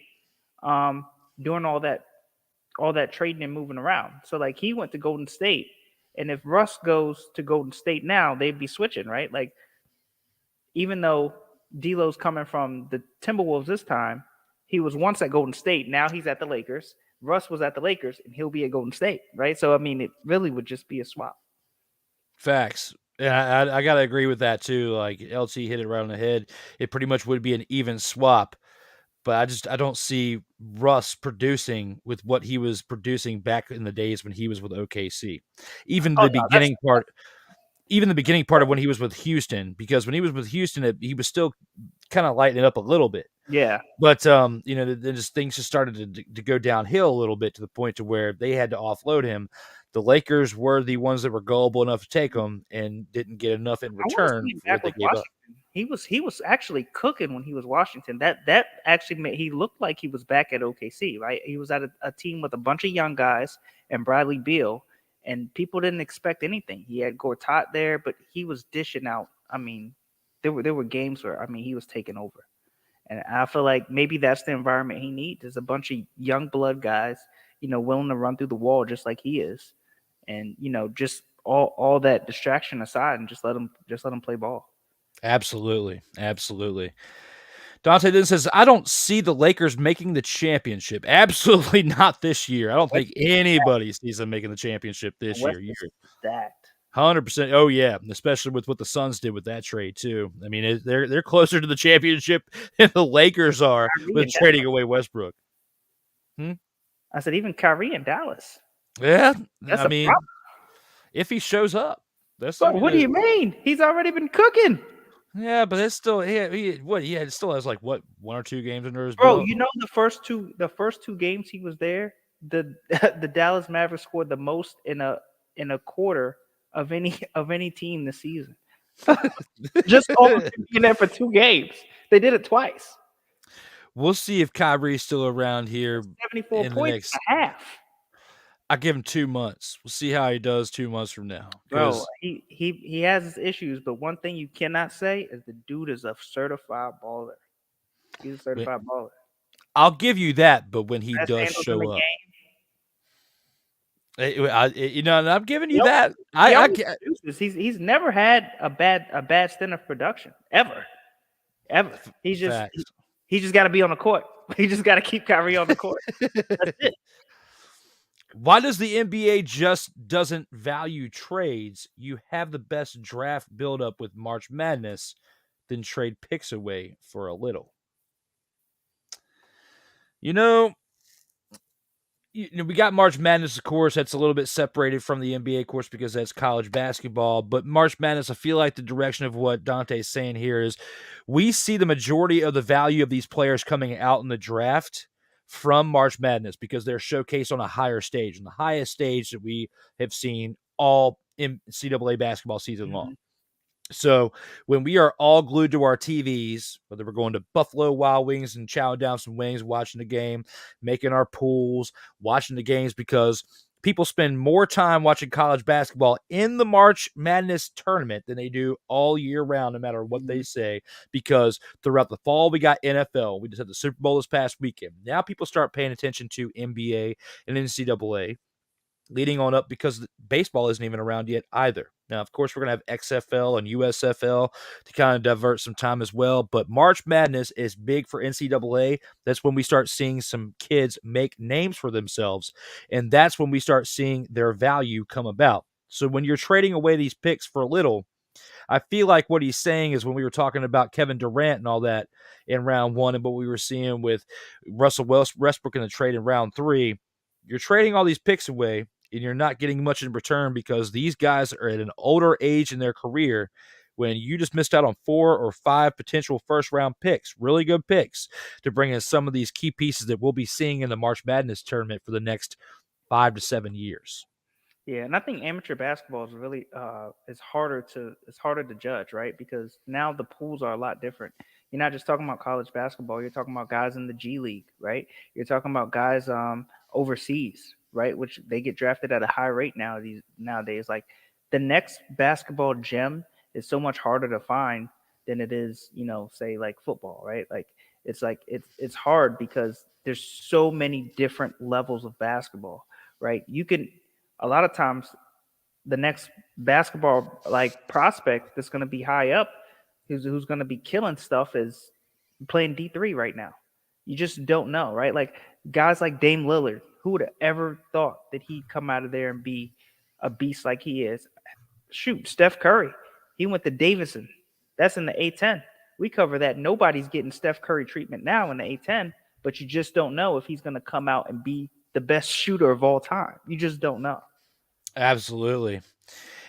doing all that trading and moving around. So like he went to Golden State. And if Russ goes to Golden State now, they'd be switching, right? Like even though D'Lo's coming from the Timberwolves this time, he was once at Golden State. Now he's at the Lakers. Russ was at the Lakers and he'll be at Golden State, right? So, it really would just be a swap. Facts. Yeah, I got to agree with that too. Like LT hit it right on the head. It pretty much would be an even swap. But I don't see Russ producing with what he was producing back in the days when he was with OKC. Even the beginning part of when he was with Houston, because when he was with Houston, he was still kind of lighting it up a little bit. Yeah. But then things just started to go downhill a little bit to the point to where they had to offload him. The Lakers were the ones that were gullible enough to take him and didn't get enough in return for what they gave up. He was actually cooking when he was Washington. That actually made he looked like he was back at OKC, right? He was at a team with a bunch of young guys and Bradley Beal, and people didn't expect anything. He had Gortat there, but he was dishing out. I mean, there were games where he was taking over, and I feel like maybe that's the environment he needs. Is a bunch of young blood guys, willing to run through the wall just like he is, and just all that distraction aside, and just let him play ball. Absolutely. Dante then says, I don't see the Lakers making the championship. Absolutely not this year. I don't think anybody sees them making the championship this year. That 100%. Oh yeah, especially with what the Suns did with that trade too. I mean, they're closer to the championship than the Lakers are with trading away Westbrook. I said even Kyrie in Dallas. Yeah, that's problem. If he shows up, what do you mean? He's already been cooking. Yeah, but it's still he still has like what 1 or 2 games under his belt. Bro, the first two games he was there, the Dallas Mavericks scored the most in a quarter of any team this season. Just being there for 2 games. They did it twice. We'll see if Kyrie's still around here. 74 points and a half. I give him 2 months. We'll see how he does 2 months from now. Bro, he has his issues, but one thing you cannot say is the dude is a certified baller. He's a certified baller. I'll give you that, but when he does show up, I'm giving you that. He's never had a bad stint of production ever. He just got to be on the court. He just got to keep Kyrie on the court. That's it. Why does the NBA just doesn't value trades? You have the best draft build-up with March Madness, then trade picks away for a little. We got March Madness, of course. That's a little bit separated from the NBA, of course, because that's college basketball. But March Madness, I feel like the direction of what Dante's saying here is we see the majority of the value of these players coming out in the draft from March Madness because they're showcased on a higher stage, on the highest stage that we have seen all NCAA basketball season long. So when we are all glued to our TVs, whether we're going to Buffalo Wild Wings and chowing down some wings, watching the game, making our pools, watching the games, because people spend more time watching college basketball in the March Madness tournament than they do all year round, no matter what they say, because throughout the fall, we got NFL. We just had the Super Bowl this past weekend. Now people start paying attention to NBA and NCAA, leading on up because baseball isn't even around yet either. Now, of course, we're going to have XFL and USFL to kind of divert some time as well, but March Madness is big for NCAA. That's when we start seeing some kids make names for themselves, and that's when we start seeing their value come about. So when you're trading away these picks for a little, I feel like what he's saying is when we were talking about Kevin Durant and all that in round 1 and what we were seeing with Russell Westbrook in the trade in round 3, you're trading all these picks away, and you're not getting much in return because these guys are at an older age in their career when you just missed out on 4 or 5 potential first-round picks, really good picks, to bring in some of these key pieces that we'll be seeing in the March Madness tournament for the next 5 to 7 years. Yeah, and I think amateur basketball is really it's harder to judge, right? Because now the pools are a lot different. You're not just talking about college basketball. You're talking about guys in the G League, right? You're talking about guys overseas, right? Which they get drafted at a high rate nowadays. Like the next basketball gem is so much harder to find than it is, say like football, right? Like it's hard because there's so many different levels of basketball, right? A lot of times the next basketball like prospect that's going to be high up, who's going to be killing stuff, is playing D3 right now. You just don't know, right? Like guys like Dame Lillard, who would have ever thought that he'd come out of there and be a beast like he is? Shoot, Steph Curry, He went to Davidson. That's in the A10. We cover that. Nobody's getting Steph Curry treatment now in the A10, but you just don't know if he's going to come out and be the best shooter of all time. You just don't know. Absolutely.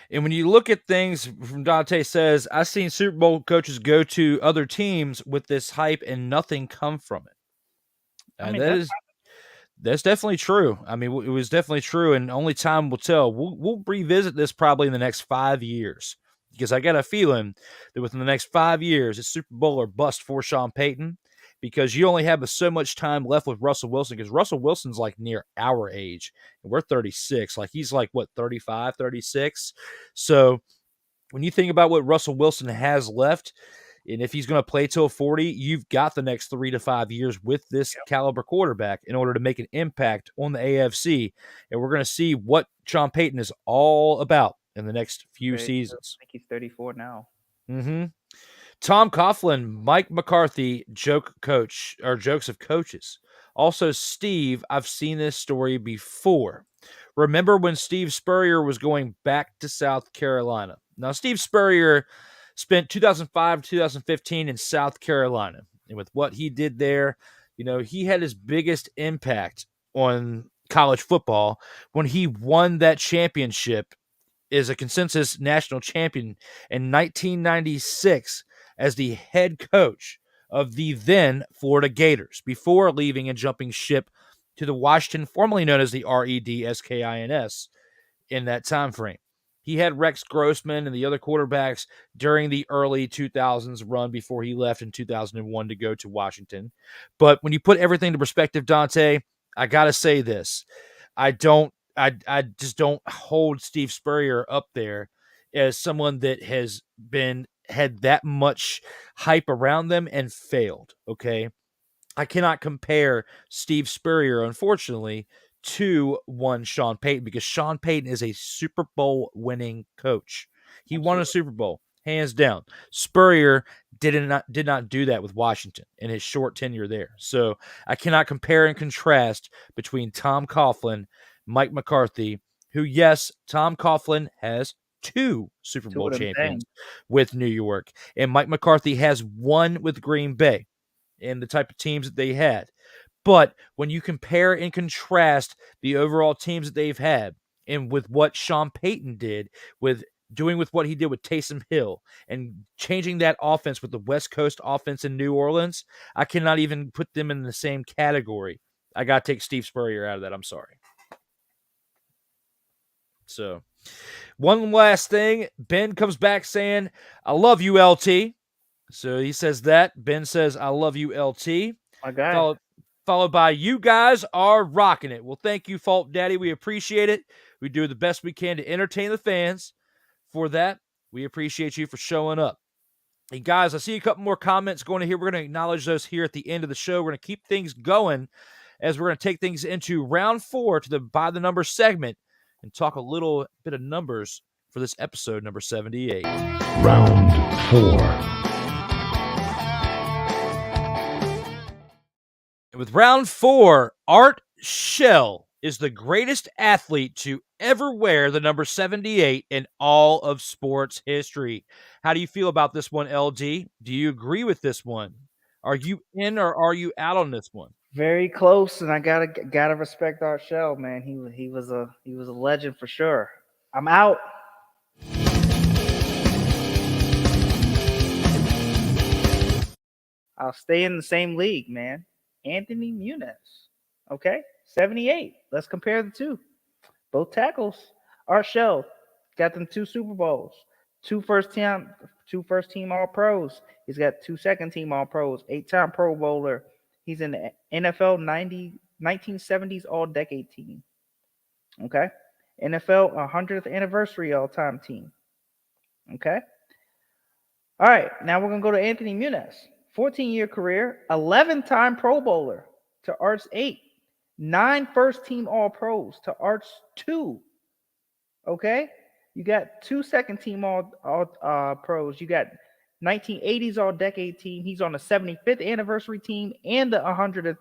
And when you look at things from Dante says, I've seen Super Bowl coaches go to other teams with this hype and nothing come from it. And that's definitely true. I mean, it was definitely true, and only time will tell. We'll revisit this probably in the next 5 years, because I got a feeling that within the next 5 years, it's Super Bowl or bust for Sean Payton, because you only have so much time left with Russell Wilson, because Russell Wilson's like near our age, and we're 36. Like, he's like, what, 35, 36? So when you think about what Russell Wilson has left, and if he's going to play till 40, you've got the next 3 to 5 years with this caliber quarterback in order to make an impact on the AFC. And we're going to see what Sean Payton is all about in the next few seasons. I think he's 34 now. Mm-hmm. Tom Coughlin, Mike McCarthy, jokes of coaches. Also, Steve, I've seen this story before. Remember when Steve Spurrier was going back to South Carolina? Now, Steve Spurrier spent 2005 to 2015 in South Carolina. And with what he did there, he had his biggest impact on college football when he won that championship as a consensus national champion in 1996 as the head coach of the then Florida Gators before leaving and jumping ship to the Washington, formerly known as the Redskins, in that time frame. He had Rex Grossman and the other quarterbacks during the early 2000s run before he left in 2001 to go to Washington. But when you put everything into perspective, Dante, I got to say this. I just don't hold Steve Spurrier up there as someone that has had that much hype around them and failed, okay? I cannot compare Steve Spurrier, unfortunately, to one Sean Payton, because Sean Payton is a Super Bowl winning coach. He won a Super Bowl, hands down. Spurrier did not do that with Washington in his short tenure there. So I cannot compare and contrast between Tom Coughlin, Mike McCarthy, who, yes, Tom Coughlin has 2 Super Bowl champions with New York, and Mike McCarthy has 1 with Green Bay and the type of teams that they had. But when you compare and contrast the overall teams that they've had and with what Sean Payton did with what he did with Taysom Hill and changing that offense with the West Coast offense in New Orleans, I cannot even put them in the same category. I got to take Steve Spurrier out of that. I'm sorry. So, one last thing. Ben comes back saying, I love you, LT. So he says that. Ben says, I love you, LT. My guy. Followed by, you guys are rocking it. Well, thank you, Fault Daddy. We appreciate it. We do the best we can to entertain the fans. For that, we appreciate you for showing up. And guys, I see a couple more comments going in here. We're going to acknowledge those here at the end of the show. We're going to keep things going as we're going to take things into round 4 to the By the Number segment and talk a little bit of numbers for this episode number 78. Round 4. With round 4, Art Shell is the greatest athlete to ever wear the number 78 in all of sports history. How do you feel about this one, LD? Do you agree with this one? Are you in or are you out on this one? Very close, and I gotta respect Art Shell, man. He was a legend for sure. I'm out. I'll stay in the same league, man. Anthony Muniz. Okay? 78. Let's compare the two. Both tackles. Art Shell got them 2 Super Bowls, 2 first team All-Pros. He's got 2 second-team All-Pros, 8-time Pro Bowler. He's in the NFL 1970s All-Decade team. Okay? NFL 100th anniversary all-time team. Okay? All right, now we're going to go to Anthony Muniz. 14-year career, 11-time Pro Bowler to Art's 8. 9 first-team All-Pros to Art's 2. Okay? You got 2 second-team All-Pros. You got 1980s All-Decade team. He's on the 75th anniversary team and the 100th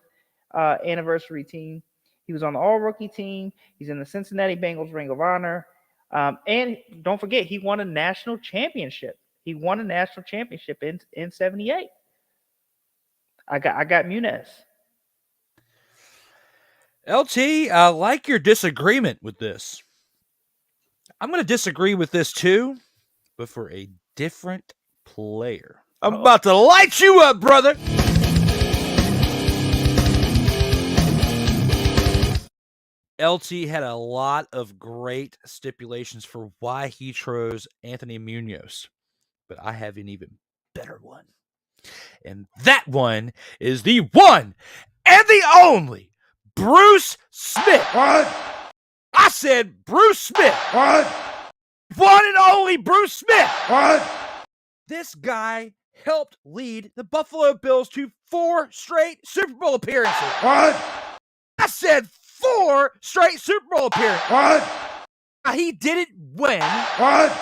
anniversary team. He was on the All-Rookie team. He's in the Cincinnati Bengals Ring of Honor. And don't forget, he won a national championship He won a national championship in 78. I got Muniz. LT, I like your disagreement with this. I'm going to disagree with this too, but for a different player. I'm about to light you up, brother. LT had a lot of great stipulations for why he chose Anthony Munoz, but I have an even better one. And that one is the one and the only Bruce Smith. What? I said Bruce Smith. What? One and only Bruce Smith. What? This guy helped lead the Buffalo Bills to 4 straight Super Bowl appearances. What? I said 4 straight Super Bowl appearances. What? He didn't win. What?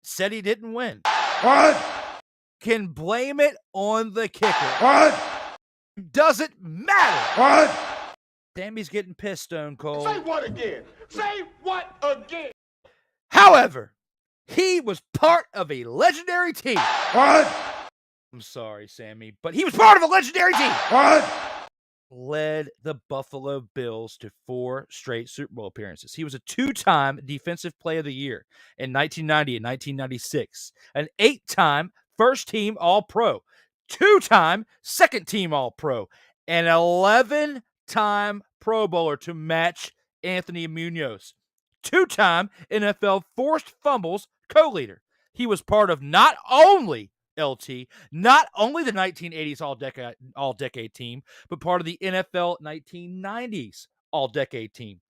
Said he didn't win. What? Can blame it on the kicker. What? Doesn't matter. What? Sammy's getting pissed, Stone Cold. Say what again? Say what again? However, he was part of a legendary team. What? I'm sorry, Sammy, but he was part of a legendary team. What? Led the Buffalo Bills to 4 straight Super Bowl appearances. He was a 2-time Defensive Player of the Year in 1990 and 1996, an 8-time first-team All-Pro, 2-time second-team All-Pro, an 11-time Pro Bowler to match Anthony Munoz, 2-time NFL forced fumbles co-leader. He was part of not only LT, not only the 1980s All-Decade team, but part of the NFL 1990s All-Decade team.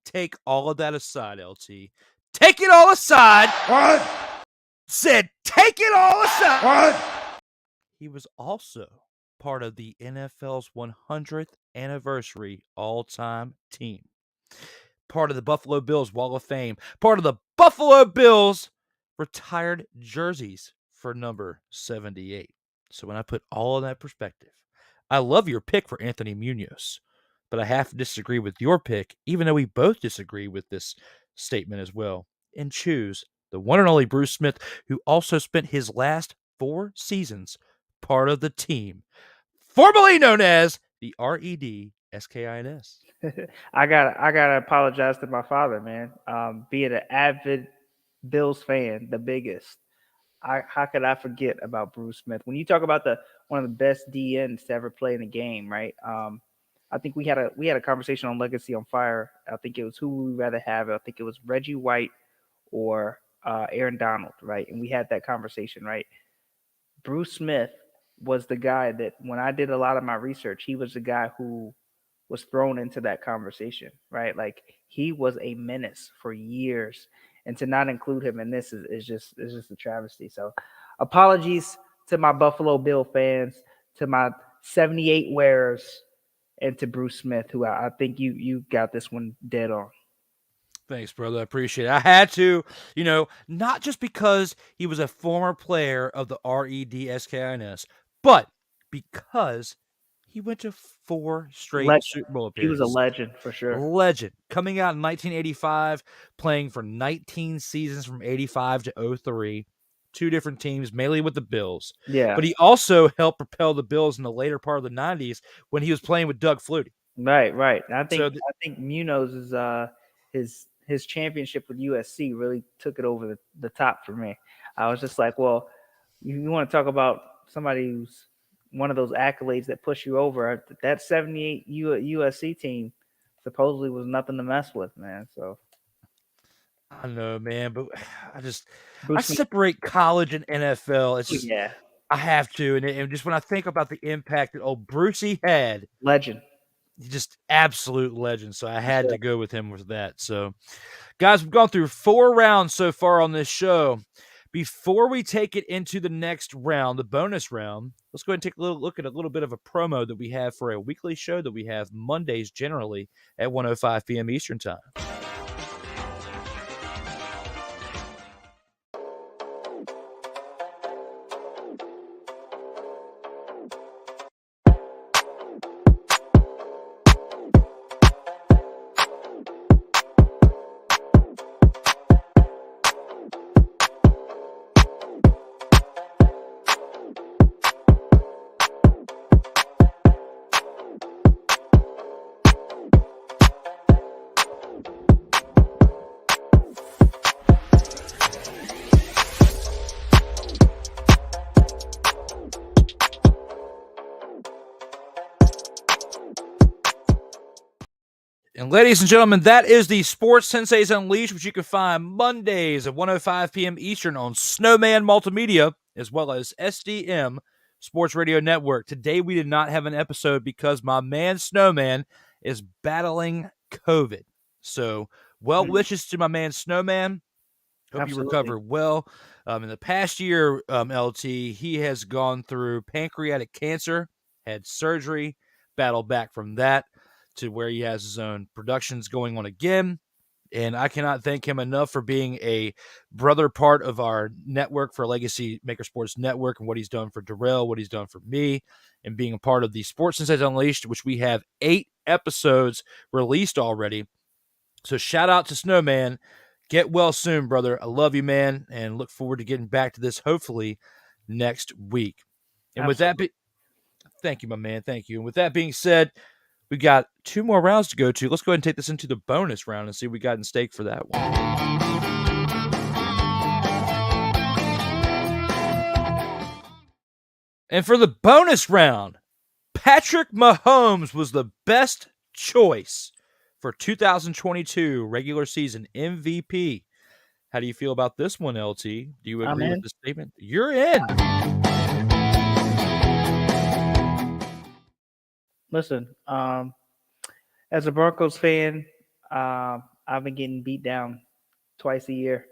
Take all of that aside, LT. Take it all aside. What? Said take it all aside. What? He was also part of the NFL's 100th anniversary all-time team. Part of the Buffalo Bills Wall of Fame. Part of the Buffalo Bills retired jerseys for number 78. So when I put all of that perspective, I love your pick for Anthony Munoz, but I have to disagree with your pick, even though we both disagree with this statement as well, and choose the one and only Bruce Smith, who also spent his last 4 seasons part of the team, formerly known as the REDSKINS. I gotta apologize to my father, man. Being an avid Bills fan, the biggest. How could I forget about Bruce Smith? When you talk about one of the best DNs to ever play in a game, right? I think we had a conversation on Legacy on Fire. I think it was who we'd rather have. I think it was Reggie White or Aaron Donald, right? And we had that conversation, right? Bruce Smith was the guy that when I did a lot of my research, he was the guy who was thrown into that conversation, right? Like he was a menace for years. And to not include him in this is just a travesty. So apologies to my Buffalo Bill fans, to my 78 wearers, and to Bruce Smith, who I think you got this one dead on. Thanks, brother. I appreciate it. I had to, not just because he was a former player of the REDSKINS, but because he went to 4 straight Super Bowl appearances. He was a legend for sure. Legend. Coming out in 1985, playing for 19 seasons from 85 to 03. 2 different teams, mainly with the Bills. Yeah. But he also helped propel the Bills in the later part of the 90s when he was playing with Doug Flutie. Right. I think Munoz's his championship with USC really took it over the top for me. I was just like, well, you want to talk about somebody who's one of those accolades that push you over. That 78 USC team supposedly was nothing to mess with, man. So I know, man, but I separate college and NFL. It's just, I have to, and just when I think about the impact that old Brucey had, legend, just absolute legend. So I had to go with him with that. So, guys, we've gone through 4 rounds so far on this show. Before we take it into the next round, the bonus round, let's go ahead and take a little look at a little bit of a promo that we have for a weekly show that we have Mondays generally at 1:05 p.m. Eastern Time. And ladies and gentlemen, that is the Sports Senseis Unleashed, which you can find Mondays at 1:05 p.m. Eastern on Snowman Multimedia, as well as SDM Sports Radio Network. Today we did not have an episode because my man Snowman is battling COVID. So, well wishes to my man Snowman. Hope you recover well. In the past year, LT, he has gone through pancreatic cancer, had surgery, battled back from that to where he has his own productions going on again. And I cannot thank him enough for being a brother part of our network for Legacy Maker Sports Network and what he's done for Darrell, what he's done for me, and being a part of the Sports Senseis Unleashed, which we have 8 episodes released already. So shout out to Snowman. Get well soon, brother. I love you, man, and look forward to getting back to this hopefully next week. And with that, thank you, my man. Thank you. And with that being said, we got 2 more rounds to go to. Let's go ahead and take this into the bonus round and see what we got in stake for that one. And for the bonus round, Patrick Mahomes was the best choice for 2022 regular season MVP. How do you feel about this one, LT? Do you agree with the statement? You're in. Listen, as a Broncos fan, I've been getting beat down twice a year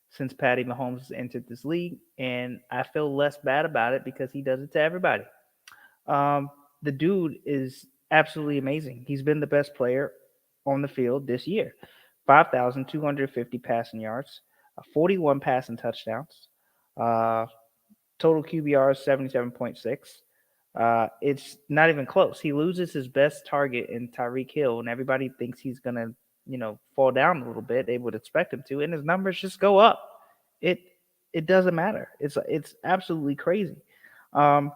since Patty Mahomes has entered this league, and I feel less bad about it because he does it to everybody. The dude is absolutely amazing. He's been the best player on the field this year. 5,250 passing yards, 41 passing touchdowns, total QBR is 77.6. It's not even close. He loses his best target in Tyreek Hill, and everybody thinks he's going to, fall down a little bit. They would expect him to, and his numbers just go up. It doesn't matter. It's absolutely crazy. I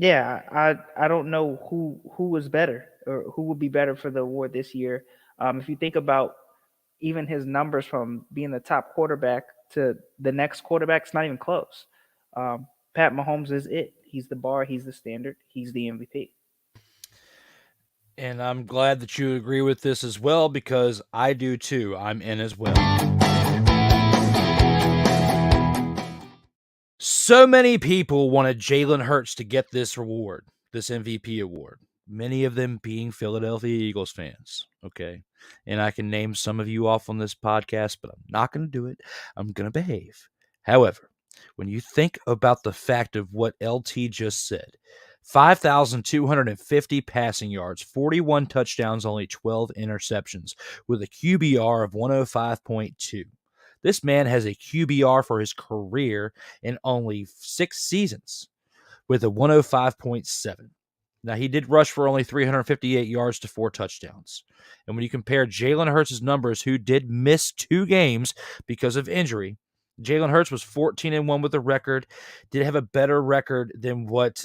don't know who is better or who would be better for the award this year. If you think about even his numbers from being the top quarterback to the next quarterback, it's not even close. Pat Mahomes is it. He's the bar. He's the standard. He's the MVP. And I'm glad that you agree with this as well because I do too. I'm in as well. So many people wanted Jalen Hurts to get this award, this MVP award. Many of them being Philadelphia Eagles fans, okay? And I can name some of you off on this podcast, but I'm not going to do it. I'm going to behave. However, when you think about the fact of what LT just said, 5,250 passing yards, 41 touchdowns, only 12 interceptions, with a QBR of 105.2. This man has a QBR for his career in only 6 seasons with a 105.7. Now, he did rush for only 358 yards to 4 touchdowns. And when you compare Jalen Hurts' numbers, who did miss 2 games because of injury, Jalen Hurts was 14-1 with a record, did have a better record than what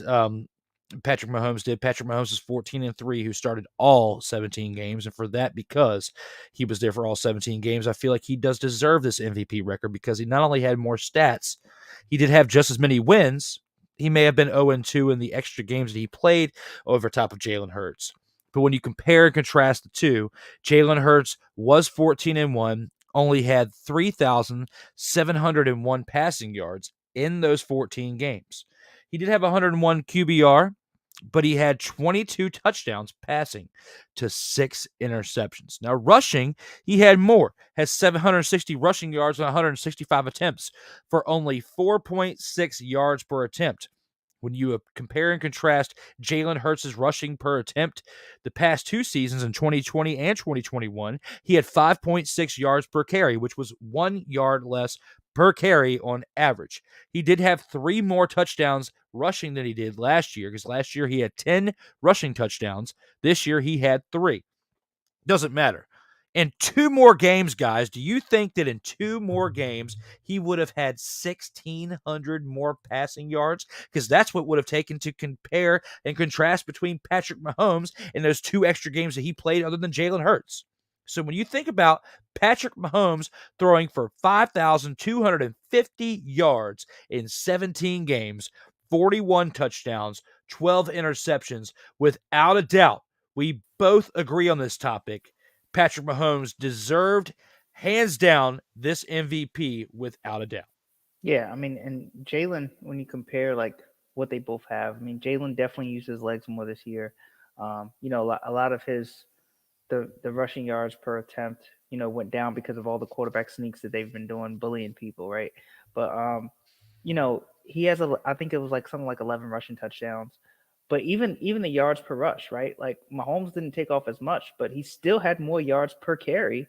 Patrick Mahomes did. Patrick Mahomes is 14-3, who started all 17 games. And for that, because he was there for all 17 games, I feel like he does deserve this MVP record because he not only had more stats, he did have just as many wins. He may have been 0-2 in the extra games that he played over top of Jalen Hurts. But when you compare and contrast the two, Jalen Hurts was 14-1, only had 3,701 passing yards in those 14 games. He did have 101 QBR, but he had 22 touchdowns passing to 6 interceptions. Now, rushing, he had more, has 760 rushing yards on 165 attempts for only 4.6 yards per attempt. When you compare and contrast Jalen Hurts' rushing per attempt, the past 2 seasons in 2020 and 2021, he had 5.6 yards per carry, which was 1 yard less per carry on average. He did have 3 more touchdowns rushing than he did last year, because last year he had 10 rushing touchdowns. This year he had 3. Doesn't matter. In 2 more games, guys, do you think that in 2 more games he would have had 1,600 more passing yards? Because that's what would have taken to compare and contrast between Patrick Mahomes and those 2 extra games that he played other than Jalen Hurts. So when you think about Patrick Mahomes throwing for 5,250 yards in 17 games, 41 touchdowns, 12 interceptions, without a doubt, we both agree on this topic. Patrick Mahomes deserved, hands down, this MVP without a doubt. Yeah, I mean, and Jalen, when you compare like what they both have, I mean, Jalen definitely used his legs more this year. A lot of his the rushing yards per attempt, went down because of all the quarterback sneaks that they've been doing, bullying people, right? But he has I think it was like something like 11 rushing touchdowns. But even the yards per rush, right? Like Mahomes didn't take off as much, but he still had more yards per carry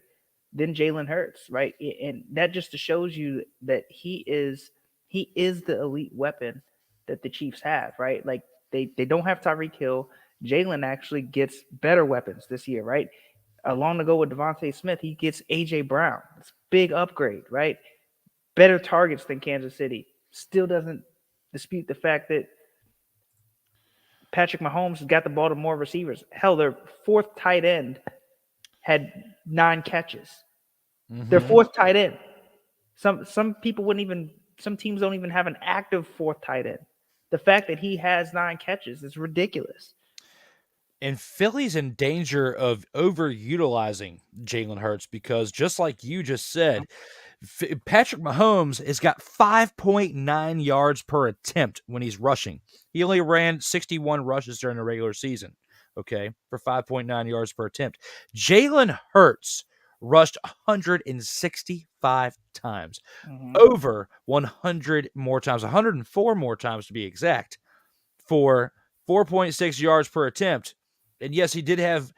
than Jalen Hurts, right? And that just shows you that he is the elite weapon that the Chiefs have, right? Like they don't have Tyreek Hill. Jalen actually gets better weapons this year, right? Along to go with Devontae Smith, he gets A.J. Brown. It's a big upgrade, right? Better targets than Kansas City. Still doesn't dispute the fact that Patrick Mahomes has got the ball to more receivers. Hell, their fourth tight end had 9 catches. Mm-hmm. Their fourth tight end. Some teams don't even have an active fourth tight end. The fact that he has 9 catches is ridiculous. And Philly's in danger of overutilizing Jalen Hurts because just like you just said, Patrick Mahomes has got 5.9 yards per attempt when he's rushing. He only ran 61 rushes during the regular season, okay, for 5.9 yards per attempt. Jalen Hurts rushed 165 times, over 100 more times, 104 more times to be exact, for 4.6 yards per attempt. And yes, he did have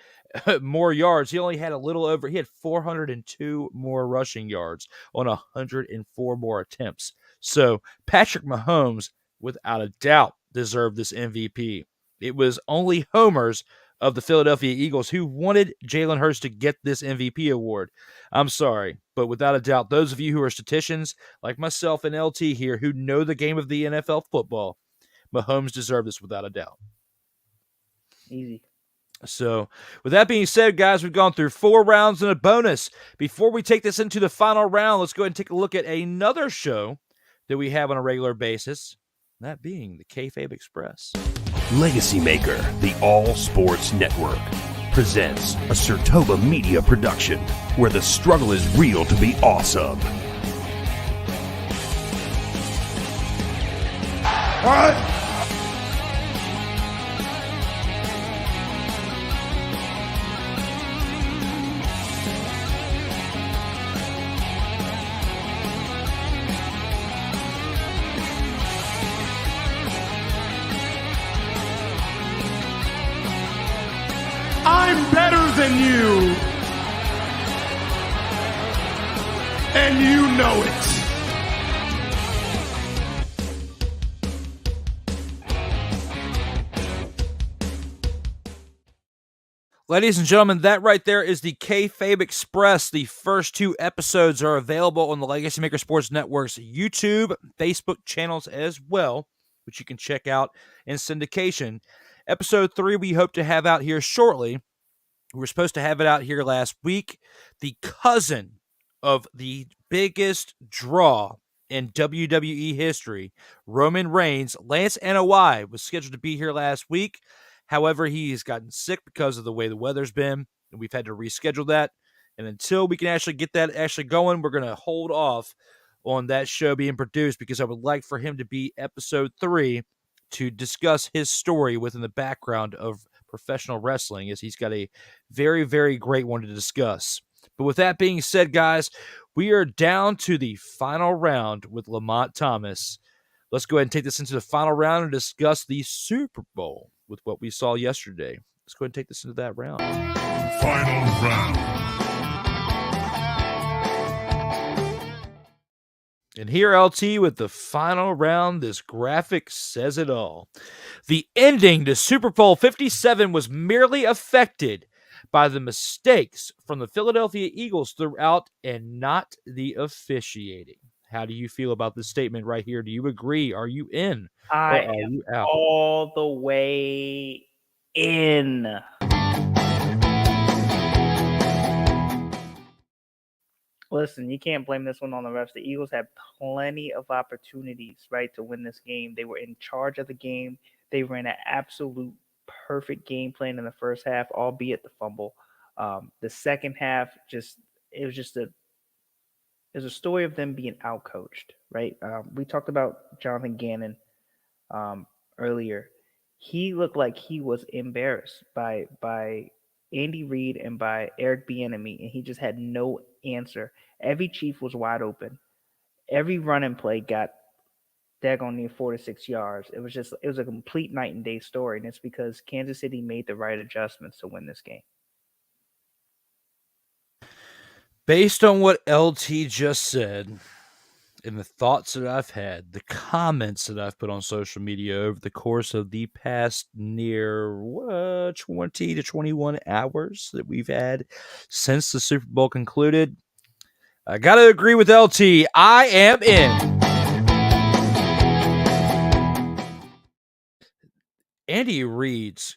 more yards. He only had he had 402 more rushing yards on 104 more attempts. So Patrick Mahomes, without a doubt, deserved this MVP. It was only homers of the Philadelphia Eagles who wanted Jalen Hurts to get this MVP award. I'm sorry, but without a doubt, those of you who are statisticians like myself and LT here who know the game of the NFL football, Mahomes deserved this without a doubt. Easy. So, with that being said, guys, we've gone through 4 rounds and a bonus. Before we take this into the final round, let's go ahead and take a look at another show that we have on a regular basis, that being the Kayfabe Express. LegacyMaker, the All Sports Network, presents a SIRTOBA media production where the struggle is real to be awesome. What? I'm better than you. And you know it. Ladies and gentlemen, that right there is the Kayfabe Express. The first 2 episodes are available on the LegacyMaker Sports Network's YouTube, Facebook channels as well, which you can check out in syndication. Episode 3 we hope to have out here shortly. We were supposed to have it out here last week. The cousin of the biggest draw in WWE history, Roman Reigns, Lance Anoa'i, was scheduled to be here last week. However, he's gotten sick because of the way the weather's been, and we've had to reschedule that. And until we can actually get that going, we're going to hold off on that show being produced because I would like for him to be episode 3 to discuss his story within the background of professional wrestling, as he's got a very, very great one to discuss. But with that being said, guys, we are down to the final round with Lamonte Thomas. Let's go ahead and take this into the final round and discuss the Super Bowl with what we saw yesterday. Let's go ahead and take this into that round. Final round. And here, LT, with the final round, this graphic says it all. The ending to Super Bowl 57 was merely affected by the mistakes from the Philadelphia Eagles throughout and not the officiating. How do you feel about this statement right here? Do you agree? Are you in? I am all the way in. Listen, you can't blame this one on the refs. The Eagles had plenty of opportunities, right, to win this game. They were in charge of the game. They ran an absolute perfect game plan in the first half, albeit the fumble. The second half, it was a story of them being outcoached, right? We talked about Jonathan Gannon earlier. He looked like he was embarrassed by Andy Reid and by Eric Bieniemy, and he just had no answer. Every Chief was wide open. Every run and play got daggone near 4 to 6 yards. It was a complete night and day story, and it's because Kansas City made the right adjustments to win this game. Based on what LT just said, and the thoughts that I've had, the comments that I've put on social media over the course of the past near 20 to 21 hours that we've had since the Super Bowl concluded, I got to agree with LT. I am in. Andy Reid's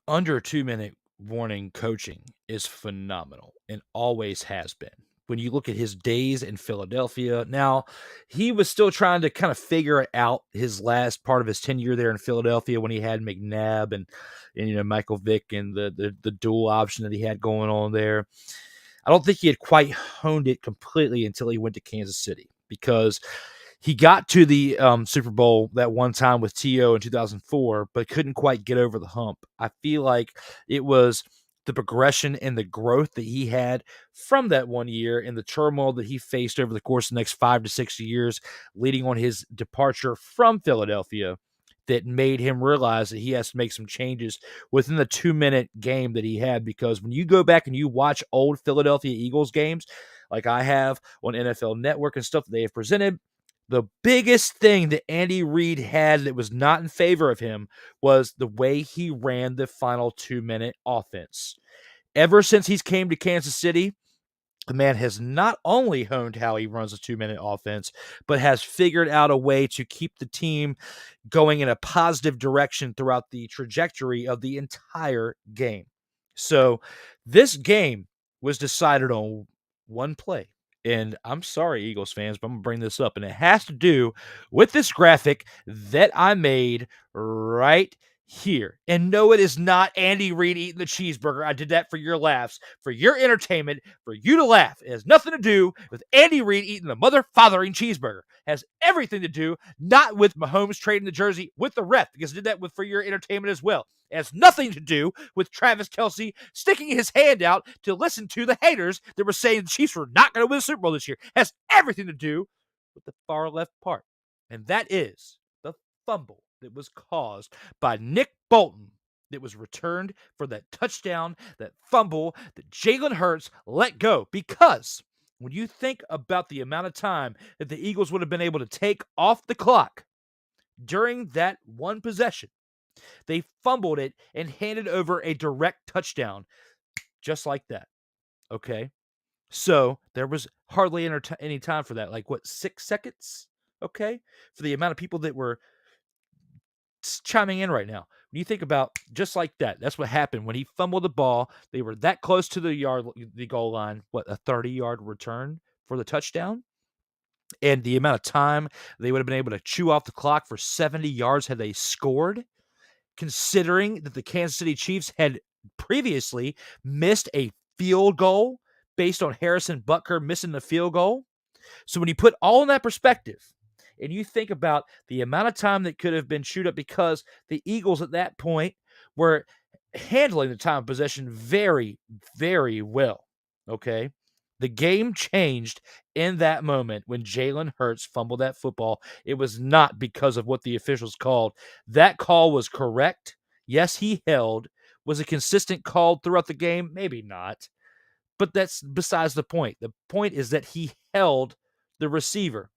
under 2-minute warning coaching is phenomenal and always has been. When you look at his days in Philadelphia, now he was still trying to kind of figure out his last part of his tenure there in Philadelphia when he had McNabb and Michael Vick and the dual option that he had going on there. I don't think he had quite honed it completely until he went to Kansas City, because he got to the Super Bowl that one time with T.O. in 2004, but couldn't quite get over the hump. I feel like it was the progression and the growth that he had from that one year and the turmoil that he faced over the course of the next 5 to 6 years leading on his departure from Philadelphia that made him realize that he has to make some changes within the 2-minute game that he had. Because when you go back and you watch old Philadelphia Eagles games, like I have on NFL Network and stuff that they have presented, the biggest thing that Andy Reid had that was not in favor of him was the way he ran the final 2-minute offense. Ever since he's came to Kansas City, the man has not only honed how he runs a 2-minute offense, but has figured out a way to keep the team going in a positive direction throughout the trajectory of the entire game. So this game was decided on one play. And I'm sorry, Eagles fans, but I'm going to bring this up. And it has to do with this graphic that I made right here. And no, it is not Andy Reid eating the cheeseburger. I did that for your laughs, for your entertainment, for you to laugh. It has nothing to do with Andy Reid eating the mother-fathering cheeseburger. It has everything to do, not with Mahomes trading the jersey with the ref, because I did that for your entertainment as well. It has nothing to do with Travis Kelce sticking his hand out to listen to the haters that were saying the Chiefs were not going to win the Super Bowl this year. It has everything to do with the far left part. And that is the fumble that was caused by Nick Bolton that was returned for that touchdown, that fumble that Jalen Hurts let go. Because when you think about the amount of time that the Eagles would have been able to take off the clock during that one possession, they fumbled it and handed over a direct touchdown just like that. Okay? So there was hardly any time for that. 6 seconds? Okay? For the amount of people that were chiming in right now. When you think about just like that, that's what happened. When he fumbled the ball, they were that close to the goal line, a 30-yard return for the touchdown? And the amount of time they would have been able to chew off the clock for 70 yards had they scored, considering that the Kansas City Chiefs had previously missed a field goal based on Harrison Butker missing the field goal. So when you put all in that perspective, and you think about the amount of time that could have been chewed up, because the Eagles at that point were handling the time of possession very, very well, okay? The game changed in that moment when Jalen Hurts fumbled that football. It was not because of what the officials called. That call was correct. Yes, he held. Was it consistent call throughout the game? Maybe not. But that's besides the point. The point is that he held the receiver.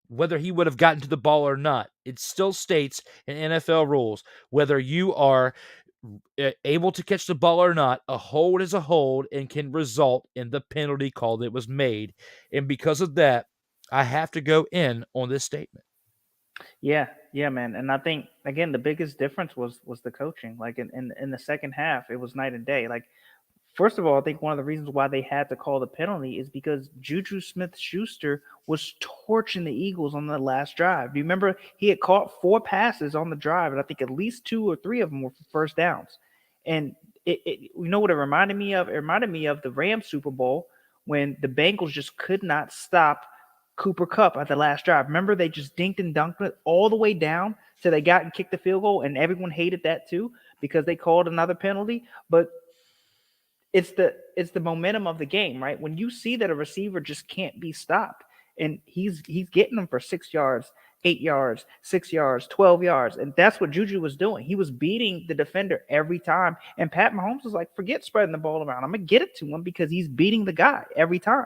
Whether he would have gotten to the ball or not, it still states in NFL rules, whether you are able to catch the ball or not, a hold is a hold and can result in the penalty call that was made. And because of that, I have to go in on this statement. Yeah, man. And I think, again, the biggest difference was the coaching. Like in the second half, it was night and day. Like First of all, I think one of the reasons why they had to call the penalty is because Juju Smith-Schuster was torching the Eagles on the last drive. Do you remember he had caught 4 passes on the drive, and I think at least 2 or 3 of them were for first downs. And you know what it reminded me of? It reminded me of the Rams Super Bowl when the Bengals just could not stop Cooper Kupp at the last drive. Remember, they just dinked and dunked it all the way down till they got and kicked the field goal, and everyone hated that too because they called another penalty. But it's the momentum of the game, right? When you see that a receiver just can't be stopped, and he's getting them for 6 yards, 8 yards, 6 yards, 12 yards, and that's what Juju was doing. He was beating the defender every time, and Pat Mahomes was like, "Forget spreading the ball around. I'm gonna get it to him because he's beating the guy every time."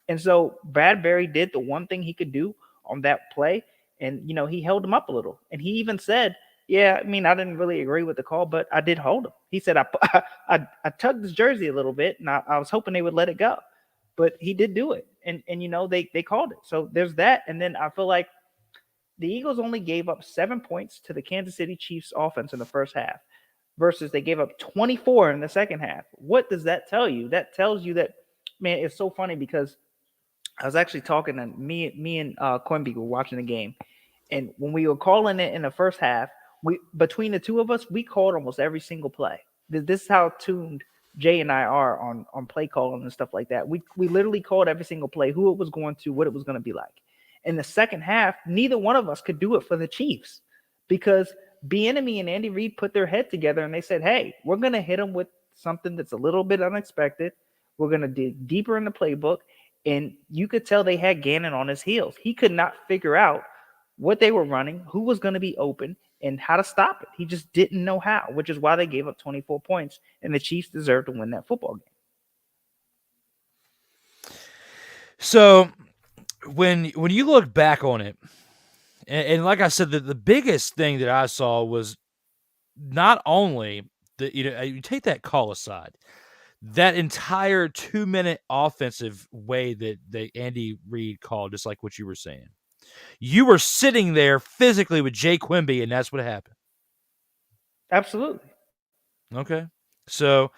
And so Bradbury did the one thing he could do on that play, and he held him up a little, and he even said, "Yeah, I mean, I didn't really agree with the call, but I did hold him." He said, I tugged his jersey a little bit, and I was hoping they would let it go. But he did do it, and they called it. So there's that. And then I feel like the Eagles only gave up 7 points to the Kansas City Chiefs offense in the first half versus they gave up 24 in the second half. What does that tell you? That tells you that, man, it's so funny because I was actually talking to me and Quimby were watching the game. And when we were calling it in the first half, between the two of us, we called almost every single play. This is how tuned Jay and I are on play calling and stuff like that. We literally called every single play, who it was going to, what it was going to be like. In the second half, neither one of us could do it for the Chiefs because Bieniemy and Andy Reid put their head together and they said, "Hey, we're going to hit them with something that's a little bit unexpected. We're going to dig deeper in the playbook." And you could tell they had Gannon on his heels. He could not figure out what they were running, who was going to be open, and how to stop it. He just didn't know how, which is why they gave up 24 points, and the Chiefs deserved to win that football game. So when you look back on it, and like I said, the biggest thing that I saw was not only you take that call aside, that entire 2-minute offensive way that Andy Reid called, just like what you were saying. You were sitting there physically with Jay Quimby, and that's what happened. Absolutely. Okay. So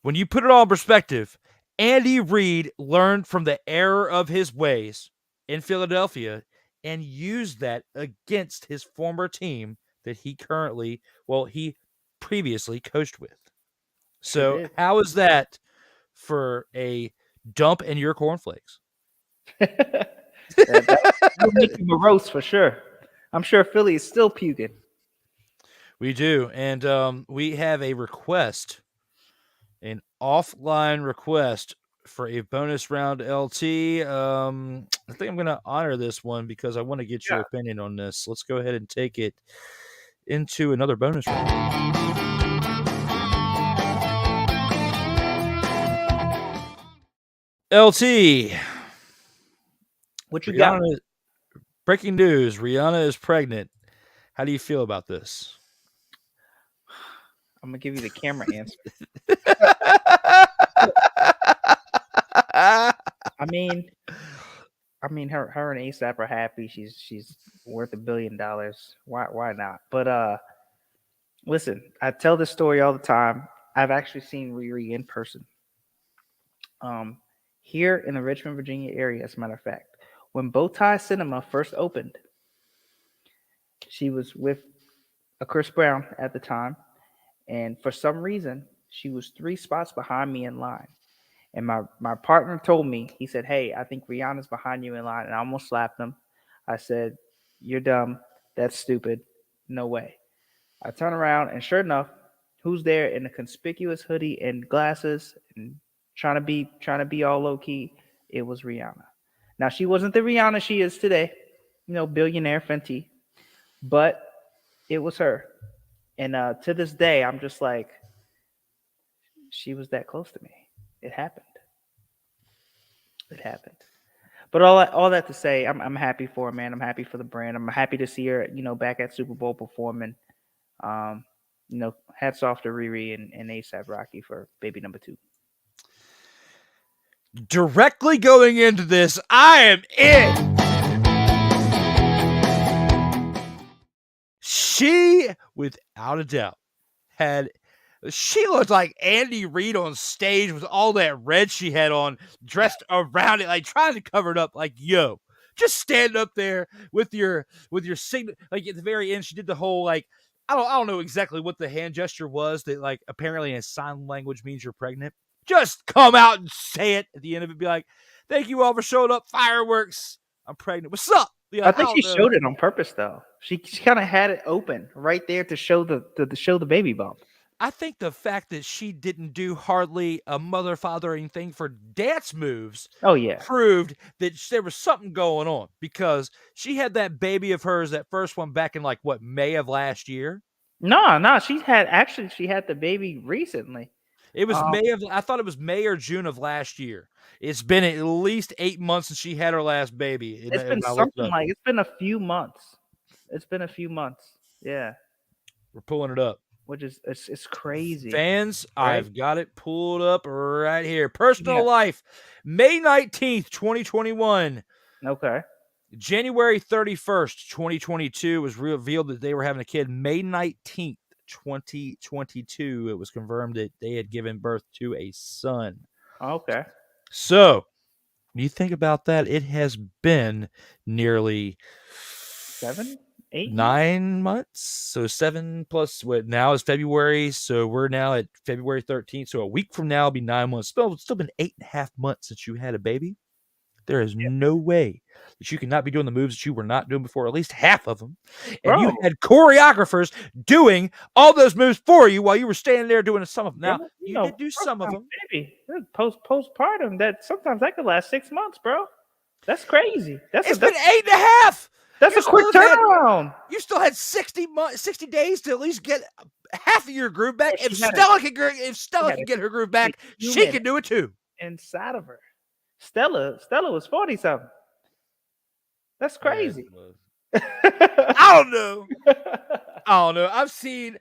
when you put it all in perspective, Andy Reid learned from the error of his ways in Philadelphia and used that against his former team that he previously coached with. So how is that for a dump in your cornflakes? That'll make you morose for sure. I'm sure Philly is still puking. We do. And we have a request, an offline request for a bonus round LT. I think I'm going to honor this one because I want to get your opinion on this. Let's go ahead and take it into another bonus round. LT. What you got? Breaking news. Rihanna is pregnant. How do you feel about this? I'm going to give you the camera answer. I mean, her and ASAP are happy. She's worth $1 billion. Why not? But listen, I tell this story all the time. I've actually seen Riri in person. Here in the Richmond, Virginia area, as a matter of fact, when Bowtie Cinema first opened, she was with Chris Brown at the time, and for some reason, she was 3 spots behind me in line. And my partner told me, he said, "Hey, I think Rihanna's behind you in line," and I almost slapped him. I said, "You're dumb. That's stupid. No way." I turn around, and sure enough, who's there in a conspicuous hoodie and glasses and trying to be all low key? It was Rihanna. Now, she wasn't the Rihanna she is today, billionaire Fenty, but it was her. And to this day, I'm just like, she was that close to me. It happened. But all that to say, I'm happy for her, man. I'm happy for the brand. I'm happy to see her, back at Super Bowl performing. Hats off to Riri and ASAP Rocky for baby number 2. Directly going into this, I am in. She, without a doubt, had She looked like Andy Reid on stage with all that red she had on, dressed around it, like trying to cover it up. Like, yo, just stand up there with your sign. Like at the very end, she did the whole like I don't know exactly what the hand gesture was that like apparently in sign language means you're pregnant. Just come out and say it at the end of it. Be like, thank you all for showing up. Fireworks. I'm pregnant. What's up? Yeah, I think she showed it on purpose though. She kind of had it open right there to show the baby bump. I think the fact that she didn't do hardly a mother-fathering thing for dance moves proved that there was something going on because she had that baby of hers, that first one back in like what, May of last year? No, she had the baby recently. It was I thought it was May or June of last year. It's been at least 8 months since she had her last baby. It's been something like it's been a few months. It's been a few months. Yeah. We're pulling it up. Which is it's crazy. Fans, right? I've got it pulled up right here. Personal life, May 19th, 2021. Okay. January 31st, 2022 was revealed that they were having a kid. May 19th, 2022, it was confirmed that they had given birth to a son. Okay. So, when you think about that, it has been nearly 9 months. So 7 plus what now is February. So we're now at February 13th. So a week from now will be 9 months. It's still been 8.5 months since you had a baby. There is no way that you cannot be doing the moves that you were not doing before, at least half of them. And you had choreographers doing all those moves for you while you were standing there doing some of them. Now, you did do some of them. Baby, postpartum, that sometimes that could last 6 months, bro. That's crazy. It's been 8.5. That's a quick turnaround. You still had 60 days to at least get half of your groove back. If Stella can get her groove back, she can do it too. Inside of her. Stella was 40-something. That's crazy. I don't know. I've seen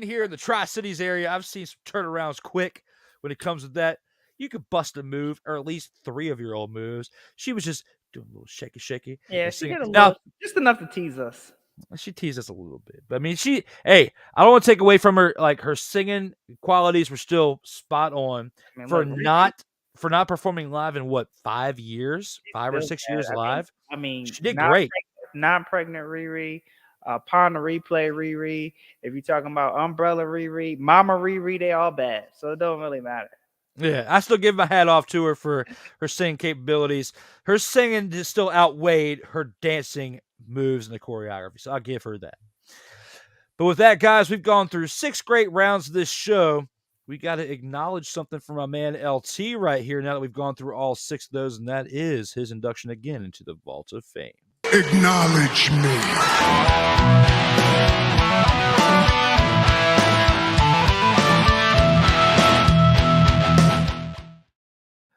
here in the Tri-Cities area, I've seen some turnarounds quick when it comes to that. You could bust a move, or at least 3 of your old moves. She was just doing a little shaky. Yeah, she did a little, just enough to tease us. She teased us a little bit. But I mean, I don't want to take away from her, like her singing qualities were still spot on for not performing live in what, 5 years? 5 or 6 years live? I mean, she did great. Non-pregnant Riri, Upon the Replay Riri, if you're talking about Umbrella Riri, Mama Riri, they all bad. So it don't really matter. Yeah, I still give my hat off to her for her singing capabilities. Her singing just still outweighed her dancing moves and the choreography, so I'll give her that. But with that, guys, we've gone through 6 great rounds of this show. We got to acknowledge something from my man LT right here now that we've gone through all 6 of those, and that is his induction again into the Vault of Fame. Acknowledge me.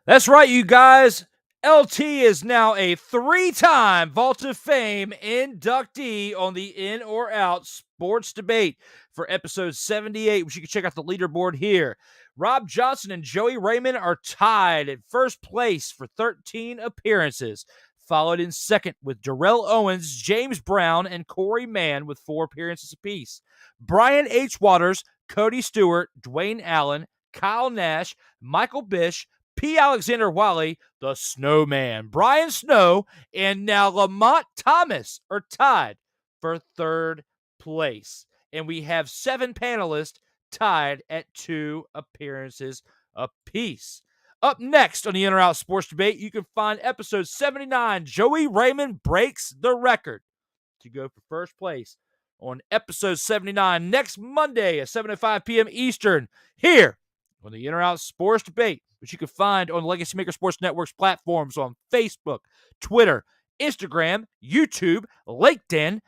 That's right, you guys. LT is now a 3-time Vault of Fame inductee on the In or Out Sports Debate for episode 78, which you can check out the leaderboard here. Rob Johnson and Joey Raymond are tied at first place for 13 appearances, followed in second with Darrell Owens, James Brown, and Corey Mann with 4 appearances apiece. Brian H. Waters, Cody Stewart, Dwayne Allen, Kyle Nash, Michael Bish, P. Alexander Wiley, the Snowman, Brian Snow, and now Lamont Thomas are tied for 3rd place. And we have 7 panelists tied at 2 appearances apiece. Up next on the In or Out Sports Debate, you can find episode 79, Joey Raymond Breaks the Record, to go for first place on episode 79 next Monday at 7:05 p.m. Eastern here on the In or Out Sports Debate, which you can find on the LegacyMaker Sports Network's platforms on Facebook, Twitter, Instagram, YouTube, LinkedIn,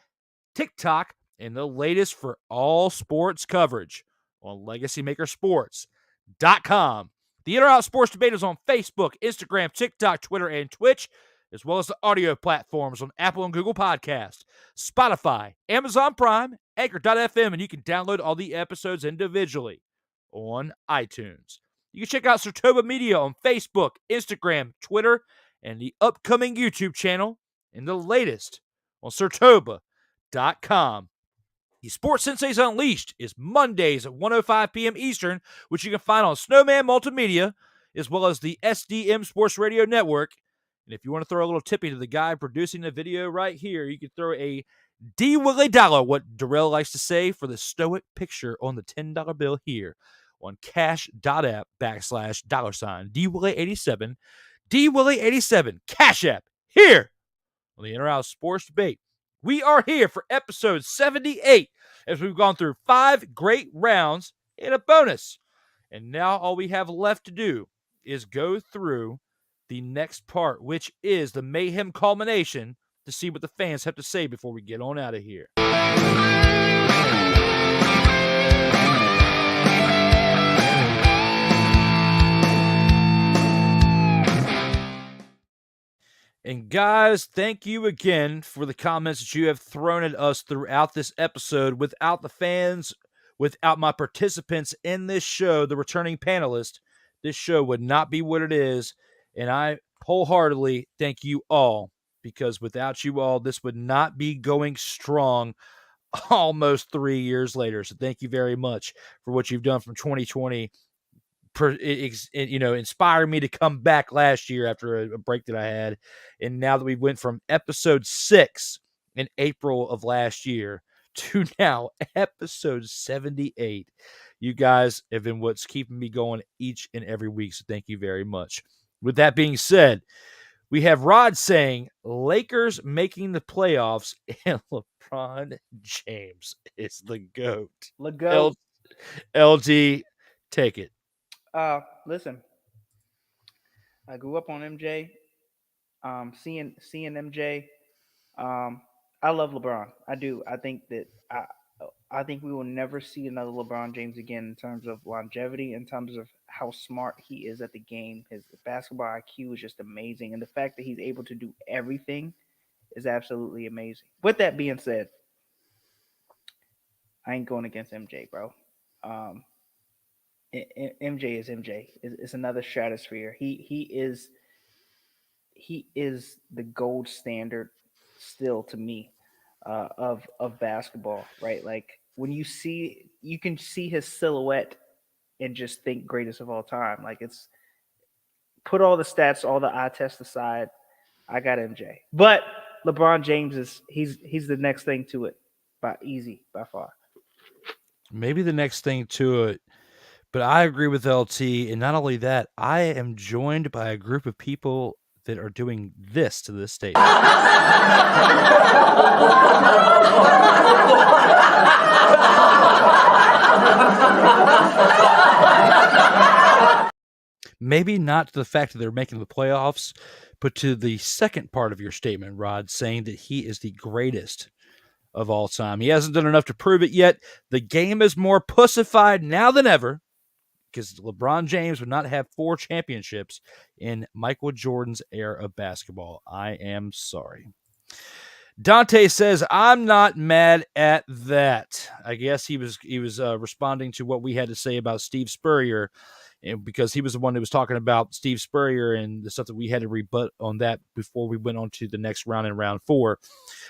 TikTok, and the latest for all sports coverage on LegacyMakerSports.com. The In or Out Sports Debate is on Facebook, Instagram, TikTok, Twitter, and Twitch, as well as the audio platforms on Apple and Google Podcasts, Spotify, Amazon Prime, Anchor.fm, and you can download all the episodes individually on iTunes. You can check out SIRTOBA Media on Facebook, Instagram, Twitter, and the upcoming YouTube channel, and the latest on SIRTOBA.com. The Sports Senseis Unleashed is Mondays at 1:05 p.m. Eastern, which you can find on Snowman Multimedia, as well as the SDM Sports Radio Network. And if you want to throw a little tippy to the guy producing the video right here, you can throw a D Willie dollar, what Darrell likes to say, for the stoic picture on the $10 bill here on cash.app /$ D Willie 87. D Willie 87 Cash App here on the In or Out Sports Debate. We are here for episode 78 as we've gone through 5 great rounds and a bonus. And now all we have left to do is go through the next part, which is the Mayhem culmination, to see what the fans have to say before we get on out of here. And guys, thank you again for the comments that you have thrown at us throughout this episode. Without the fans, without my participants in this show, the returning panelists, this show would not be what it is. And I wholeheartedly thank you all, because without you all, this would not be going strong almost 3 years later. So thank you very much for what you've done from 2020. Inspired me to come back last year after a break that I had. And now that we went from episode 6 in April of last year to now episode 78, you guys have been what's keeping me going each and every week. So thank you very much. With that being said, we have Rod saying Lakers making the playoffs and LeBron James is the GOAT. LG, take it. Listen, I grew up on MJ. Seeing MJ. I love LeBron. I do. I think that I think we will never see another LeBron James again in terms of longevity, in terms of how smart he is at the game. His basketball IQ is just amazing, and the fact that he's able to do everything is absolutely amazing. With that being said, I ain't going against MJ, bro. MJ is MJ. It's another stratosphere. He is the gold standard still to me of basketball, right? Like when you can see his silhouette and just think greatest of all time. Like, it's put all the stats, all the eye tests aside, I got MJ. But LeBron James he's the next thing to it, by far. Maybe the next thing to it. But I agree with LT, and not only that, I am joined by a group of people that are doing this to this statement. Maybe not to the fact that they're making the playoffs, but to the second part of your statement, Rod, saying that he is the greatest of all time. He hasn't done enough to prove it yet. The game is more pussified now than ever, because LeBron James would not have 4 championships in Michael Jordan's era of basketball. I am sorry. Dante says, I'm not mad at that. I guess he was responding to what we had to say about Steve Spurrier, because he was the one who was talking about Steve Spurrier and the stuff that we had to rebut on that before we went on to the next round in round 4.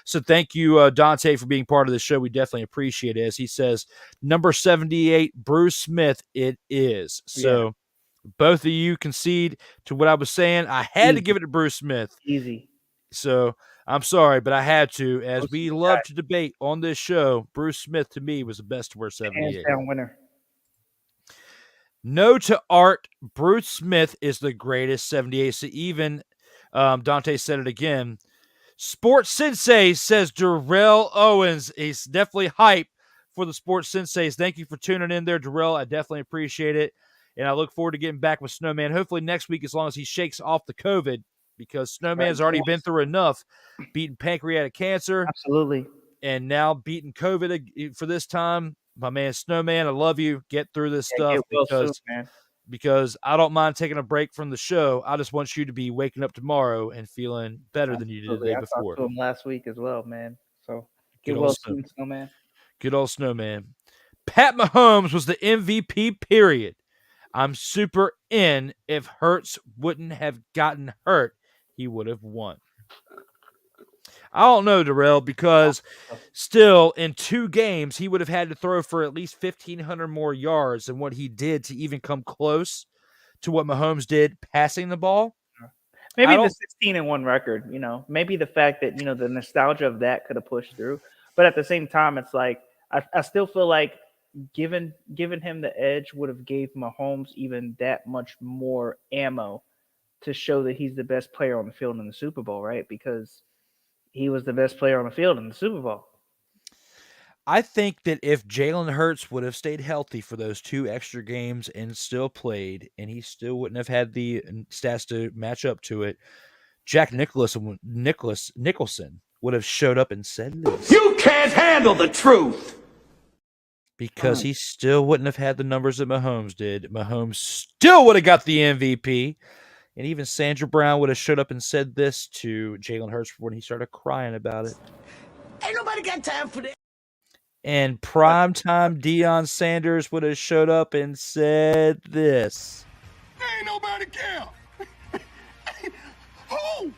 So thank you, Dante, for being part of the show. We definitely appreciate it. As he says, number 78, Bruce Smith, it is. So both of you concede to what I was saying. I had to give it to Bruce Smith. Easy. So I'm sorry, but I had to. As we love to debate on this show, Bruce Smith, to me, was the best to wear 78. Hands down winner. No to Art, Bruce Smith is the greatest 78. So even Dante said it again. Sports Sensei says Darrell Owens. He's definitely hype for the Sports Senseis. Thank you for tuning in there, Darrell. I definitely appreciate it. And I look forward to getting back with Snowman, hopefully next week, as long as he shakes off the COVID, because Snowman's already been through enough, beating pancreatic cancer. Absolutely. And now beating COVID for this time. My man Snowman, I love you. Get through this stuff, because I don't mind taking a break from the show. I just want you to be waking up tomorrow and feeling better than you did the day before. I talked to him last week as well, man. So get well soon, Snowman. Good old Snowman. Pat Mahomes was the MVP, period. I'm super in. If Hurts wouldn't have gotten hurt, he would have won. I don't know, Darrell, because still in 2 games, he would have had to throw for at least 1,500 more yards than what he did to even come close to what Mahomes did passing the ball. Maybe the 16-1 record, maybe the fact that, the nostalgia of that could have pushed through. But at the same time, it's like, I still feel like giving him the edge would have gave Mahomes even that much more ammo to show that he's the best player on the field in the Super Bowl, right? Because he was the best player on the field in the Super Bowl. I think that if Jalen Hurts would have stayed healthy for those 2 extra games and still played, and he still wouldn't have had the stats to match up to it, Jack Nicholson would have showed up and said this. You can't handle the truth! Because he still wouldn't have had the numbers that Mahomes did. Mahomes still would have got the MVP. And even Sandra Brown would have showed up and said this to Jalen Hurts when he started crying about it. Ain't nobody got time for that. And primetime Deion Sanders would have showed up and said this. Ain't nobody care. Who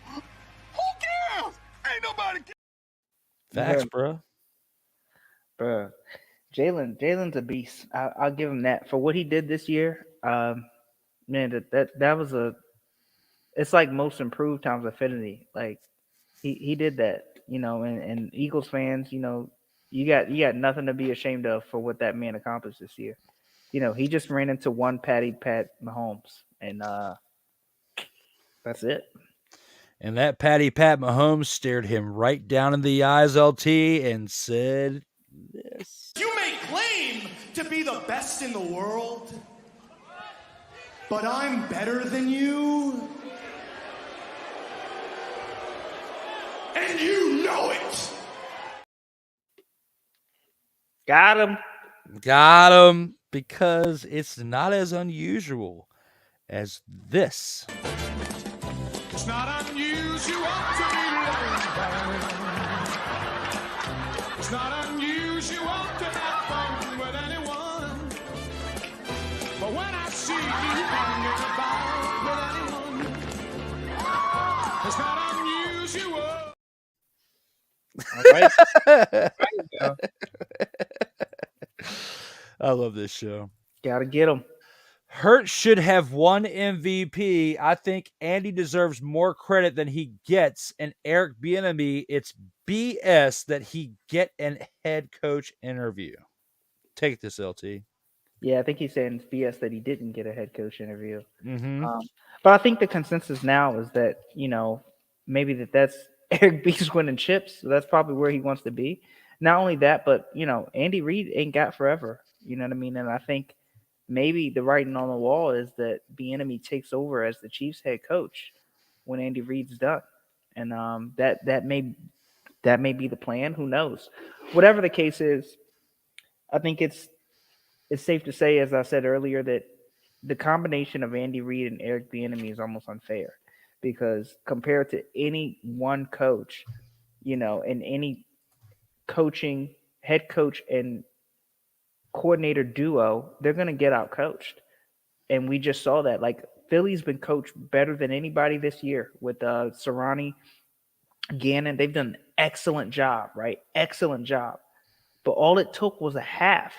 cares? Ain't nobody care. Facts, bro. Bro, Jalen's a beast. I'll give him that for what he did this year. Man, that was it's like most improved times affinity. Like he did that, and Eagles fans, you got nothing to be ashamed of for what that man accomplished this year. He just ran into one Pat Mahomes, and that's it. And that Pat Mahomes stared him right down in the eyes, LT, and said this. You may claim to be the best in the world, but I'm better than you. And you know it. Got him. Because it's not as unusual as this. It's not unusual to be loved. It's not unusual to have fun with anyone. But when I see you hanging about with anyone, it's not unusual. All right. I love this show. Gotta get him. Hurts should have won MVP. I think Andy deserves more credit than he gets. And Eric Bieniemy, it's BS that he get an head coach interview. Take this, LT. Yeah, I think he's saying it's BS that he didn't get a head coach interview. Mm-hmm. But I think the consensus now is that, maybe that's Eric B's winning chips. So that's probably where he wants to be. Not only that, but, Andy Reid ain't got forever. You know what I mean? And I think maybe the writing on the wall is that Bieniemy takes over as the Chiefs head coach when Andy Reid's done. And that may be the plan. Who knows? Whatever the case is, I think it's safe to say, as I said earlier, that the combination of Andy Reid and Eric Bieniemy is almost unfair, because compared to any one coach, in any head coach and coordinator duo, they're going to get out coached. And we just saw that. Like, Philly's been coached better than anybody this year with Sirianni, Gannon. They've done an excellent job, right? Excellent job. But all it took was a half.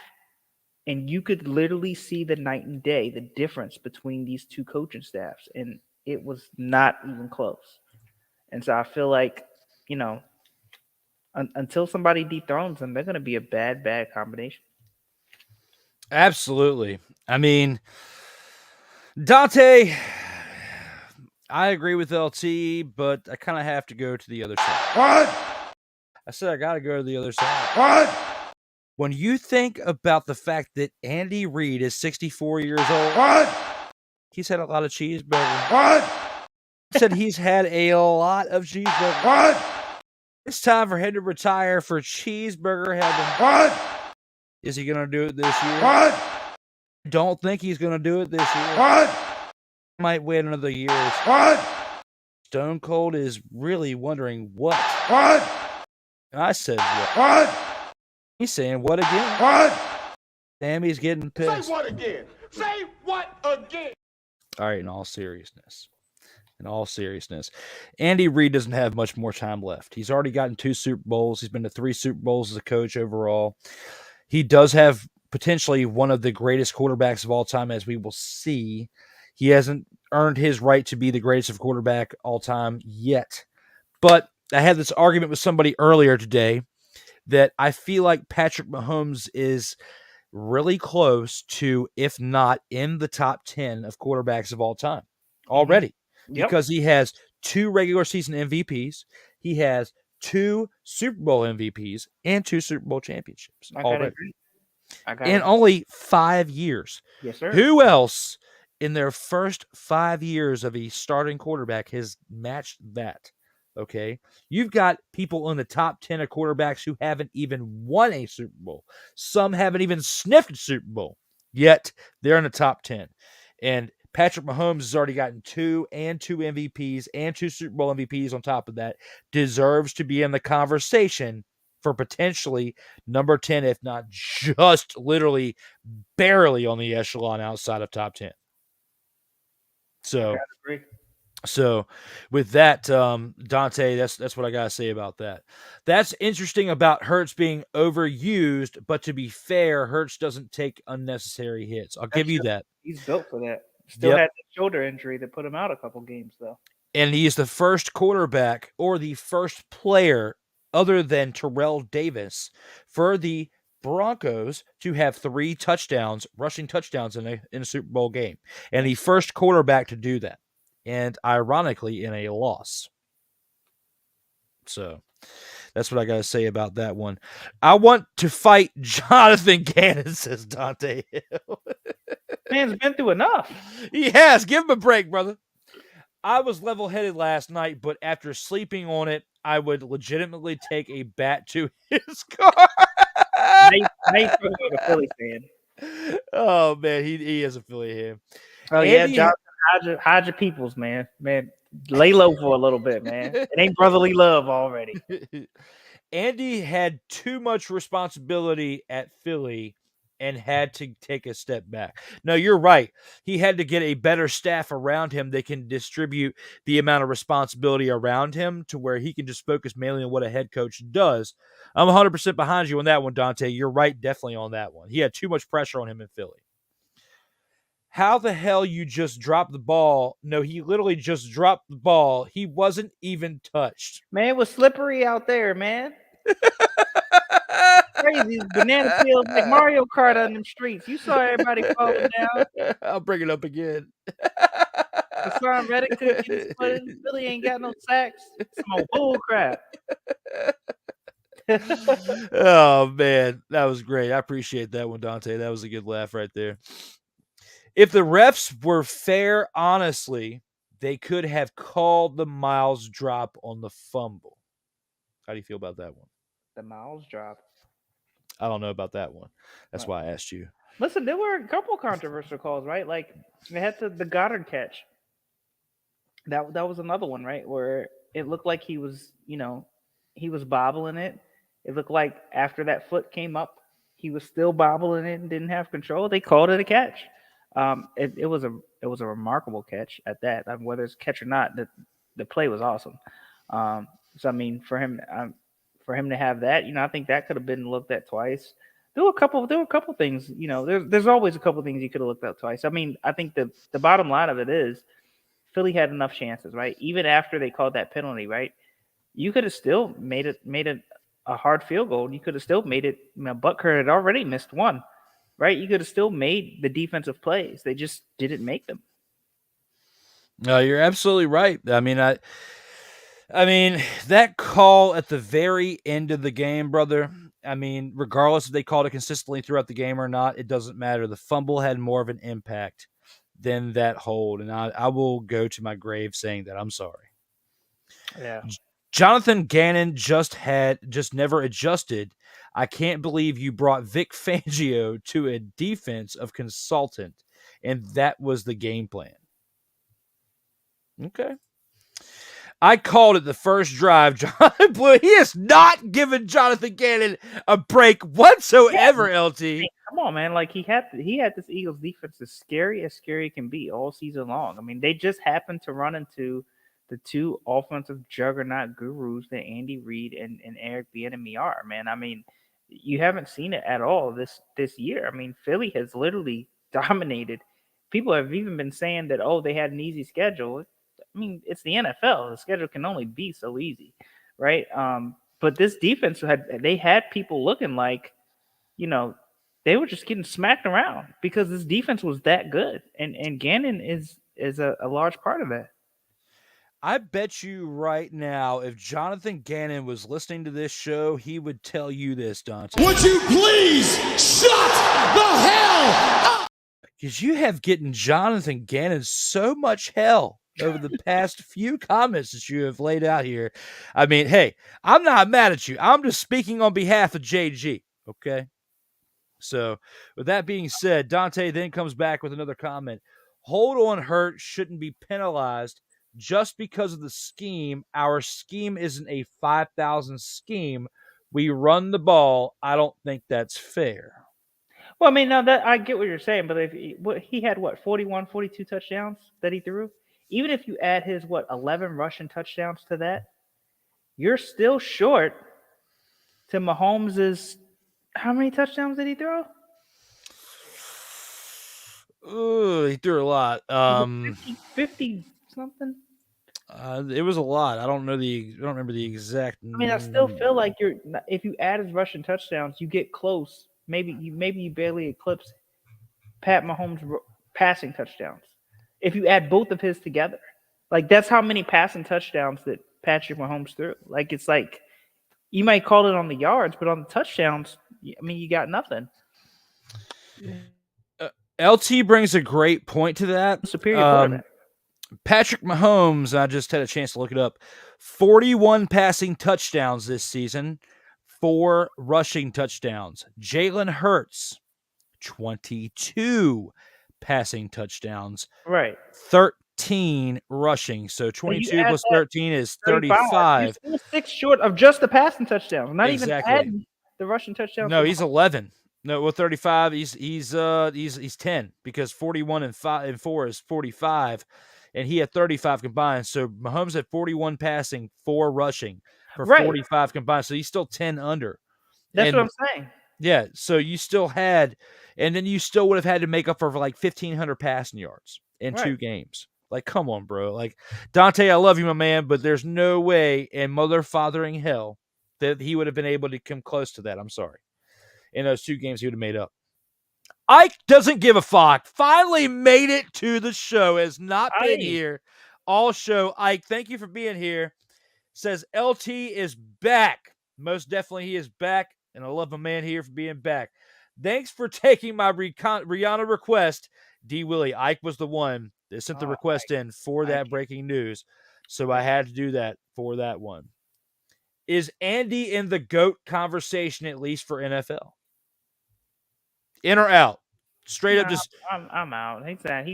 And you could literally see the night and day, the difference between these two coaching staffs. And it was not even close. And so I feel like, until somebody dethrones them, they're going to be a bad combination. Absolutely. I mean, Dante, I agree with LT, but I kind of have to go to the other side. What? I said I got to go to the other side. What? When you think about the fact that Andy Reid is 64 years old, what? He's had a lot of cheeseburgers. What? I said he's had a lot of cheeseburgers. What? It's time for him to retire for cheeseburger heaven. What? Is he going to do it this year? What? Don't think he's going to do it this year. What? Might wait another year. What? Stone Cold is really wondering what. What? And I said what? What? He's saying what again? What? Sammy's getting pissed. Say what again? Say what again? All right, in all seriousness. in all seriousness. Andy Reid doesn't have much more time left. He's already gotten 2 Super Bowls. He's been to 3 Super Bowls as a coach overall. He does have potentially one of the greatest quarterbacks of all time, as we will see. He hasn't earned his right to be the greatest of quarterback all time yet. But I had this argument with somebody earlier today that I feel like Patrick Mahomes is really close to, if not in the top 10 of quarterbacks of all time already, because he has 2 regular season MVPs. He has 2 Super Bowl MVPs and 2 Super Bowl championships already. In only 5 years. Yes, sir. Who else in their first 5 years of a starting quarterback has matched that? Okay. You've got people in the top 10 of quarterbacks who haven't even won a Super Bowl. Some haven't even sniffed a Super Bowl, yet they're in the top 10. And Patrick Mahomes has already gotten 2 MVPs and 2 Super Bowl MVPs on top of that. Deserves to be in the conversation for potentially number 10, if not just literally barely on the echelon outside of top 10. So with that, Dante, that's what I got to say about that. That's interesting about Hurts being overused, but to be fair, Hurts doesn't take unnecessary hits. I'll give you that. He's built for that. Still had the shoulder injury that put him out a couple games, though. And he is the first quarterback or the first player other than Terrell Davis for the Broncos to have 3 touchdowns, rushing touchdowns in a Super Bowl game. And the first quarterback to do that. And ironically, in a loss. So that's what I got to say about that one. I want to fight Jonathan Gannon, says Dante Hill. Man's been through enough. He has. Give him a break, brother. I was level-headed last night, but after sleeping on it, I would legitimately take a bat to his car. Nate's a Philly fan. Oh, man, he is a Philly fan. Oh, yeah, Jonathan, hide your peoples, man. Man, lay low for a little bit, man. It ain't brotherly love already. Andy had too much responsibility at Philly and had to take a step back. No, you're right. He had to get a better staff around him that can distribute the amount of responsibility around him to where he can just focus mainly on what a head coach does. I'm 100% behind you on that one, Dante. You're right, definitely on that one. He had too much pressure on him in Philly. How the hell you just dropped the ball? No, he literally just dropped the ball. He wasn't even touched. Man, it was slippery out there, man. Crazy banana peels like Mario Kart on them streets. You saw everybody falling down. I'll bring it up again. Hassan Reddick couldn't get his foot in. Billy ain't got no sacks. Some old bull crap. Oh, man. That was great. I appreciate that one, Dante. That was a good laugh right there. If the refs were fair, honestly, they could have called the Miles drop on the fumble. How do you feel about that one? The Miles drop. I don't know about that one. That's why I asked you. Listen, there were a couple controversial calls, right? Like they had the Goddard catch. That was another one, right? Where it looked like he was bobbling it. It looked like after that foot came up, he was still bobbling it and didn't have control. They called it a catch. It was a remarkable catch at that. I mean, whether it's catch or not, the play was awesome. So I mean, for him to have that, I think that could have been looked at twice. There were a couple things, there's always a couple things you could have looked at twice. I mean, I think the bottom line of it is Philly had enough chances, right? Even after they called that penalty, right? You could have still made it a hard field goal. You could have still made it. Butker had already missed one, right? You could have still made the defensive plays. They just didn't make them. No, you're absolutely right. I mean, that call at the very end of the game, brother, I mean, regardless if they called it consistently throughout the game or not, it doesn't matter. The fumble had more of an impact than that hold, and I will go to my grave saying that. I'm sorry. Yeah. Jonathan Gannon just never adjusted. I can't believe you brought Vic Fangio to a defense of consultant, and that was the game plan. Okay. I called it the first drive. Jonathan Blue, he has not given Jonathan Gannon a break whatsoever, LT. Hey, come on, man. Like he had this Eagles defense as scary can be all season long. I mean, they just happened to run into the two offensive juggernaut gurus that Andy Reid and Eric Bieniemy are, man. I mean, you haven't seen it at all this year. I mean, Philly has literally dominated. People have even been saying that, oh, they had an easy schedule. I mean, it's the NFL. The schedule can only be so easy, right? But this defense had people looking like, they were just getting smacked around because this defense was that good, and Gannon is a large part of that. I bet you right now, if Jonathan Gannon was listening to this show, he would tell you this, Dante. Would you please shut the hell up? Because you have getting Jonathan Gannon so much hell over the past few comments that you have laid out here. I mean, hey, I'm not mad at you. I'm just speaking on behalf of JG, okay? So, with that being said, Dante then comes back with another comment. Hold on hurt shouldn't be penalized just because of the scheme. Our scheme isn't a 5,000 scheme. We run the ball. I don't think that's fair. Well, I mean, now that I get what you're saying, but if he had 41, 42 touchdowns that he threw, even if you add his 11 rushing touchdowns to that, you're still short to Mahomes'. How many touchdowns did he throw? Ooh, he threw a lot. 50 something. It was a lot. I don't remember the exact. I mean, I still feel like if you add his rushing touchdowns, you get close. Maybe you barely eclipse Pat Mahomes' passing touchdowns. If you add both of his together, like that's how many passing touchdowns that Patrick Mahomes threw. Like it's like you might call it on the yards, but on the touchdowns, I mean, you got nothing. LT brings a great point to that. Superior quarterback. Patrick Mahomes, I just had a chance to look it up. 41 passing touchdowns this season, 4 rushing touchdowns. Jalen Hurts, 22 passing touchdowns. Right. 13 rushing. So 22 plus 13 is 35. He's 6 short of just the passing touchdowns. Not even adding the rushing touchdowns. No, he's 11. No, well, 35. He's 10 because 41 and 4 is 45, and he had 35 combined. So Mahomes had 41 passing, 4 rushing for 45 combined. So he's still 10 under. That's what I'm saying. Yeah. So you still had, and then you still would have had to make up for like 1,500 passing yards in 2 games. Like, come on, bro. Like, Dante, I love you, my man, but there's no way in mother fathering hell that he would have been able to come close to that. I'm sorry. In those 2 games, he would have made up. Ike doesn't give a fuck. Finally made it to the show. Has not been here all show. Ike, thank you for being here. Says LT is back. Most definitely he is back. And I love my man here for being back. Thanks for taking my Rihanna request. D. Willie, Ike was the one that sent the request in for that breaking news. So I had to do that for that one. Is Andy in the GOAT conversation, at least for NFL? In or out? Straight up just... I'm out. He's not.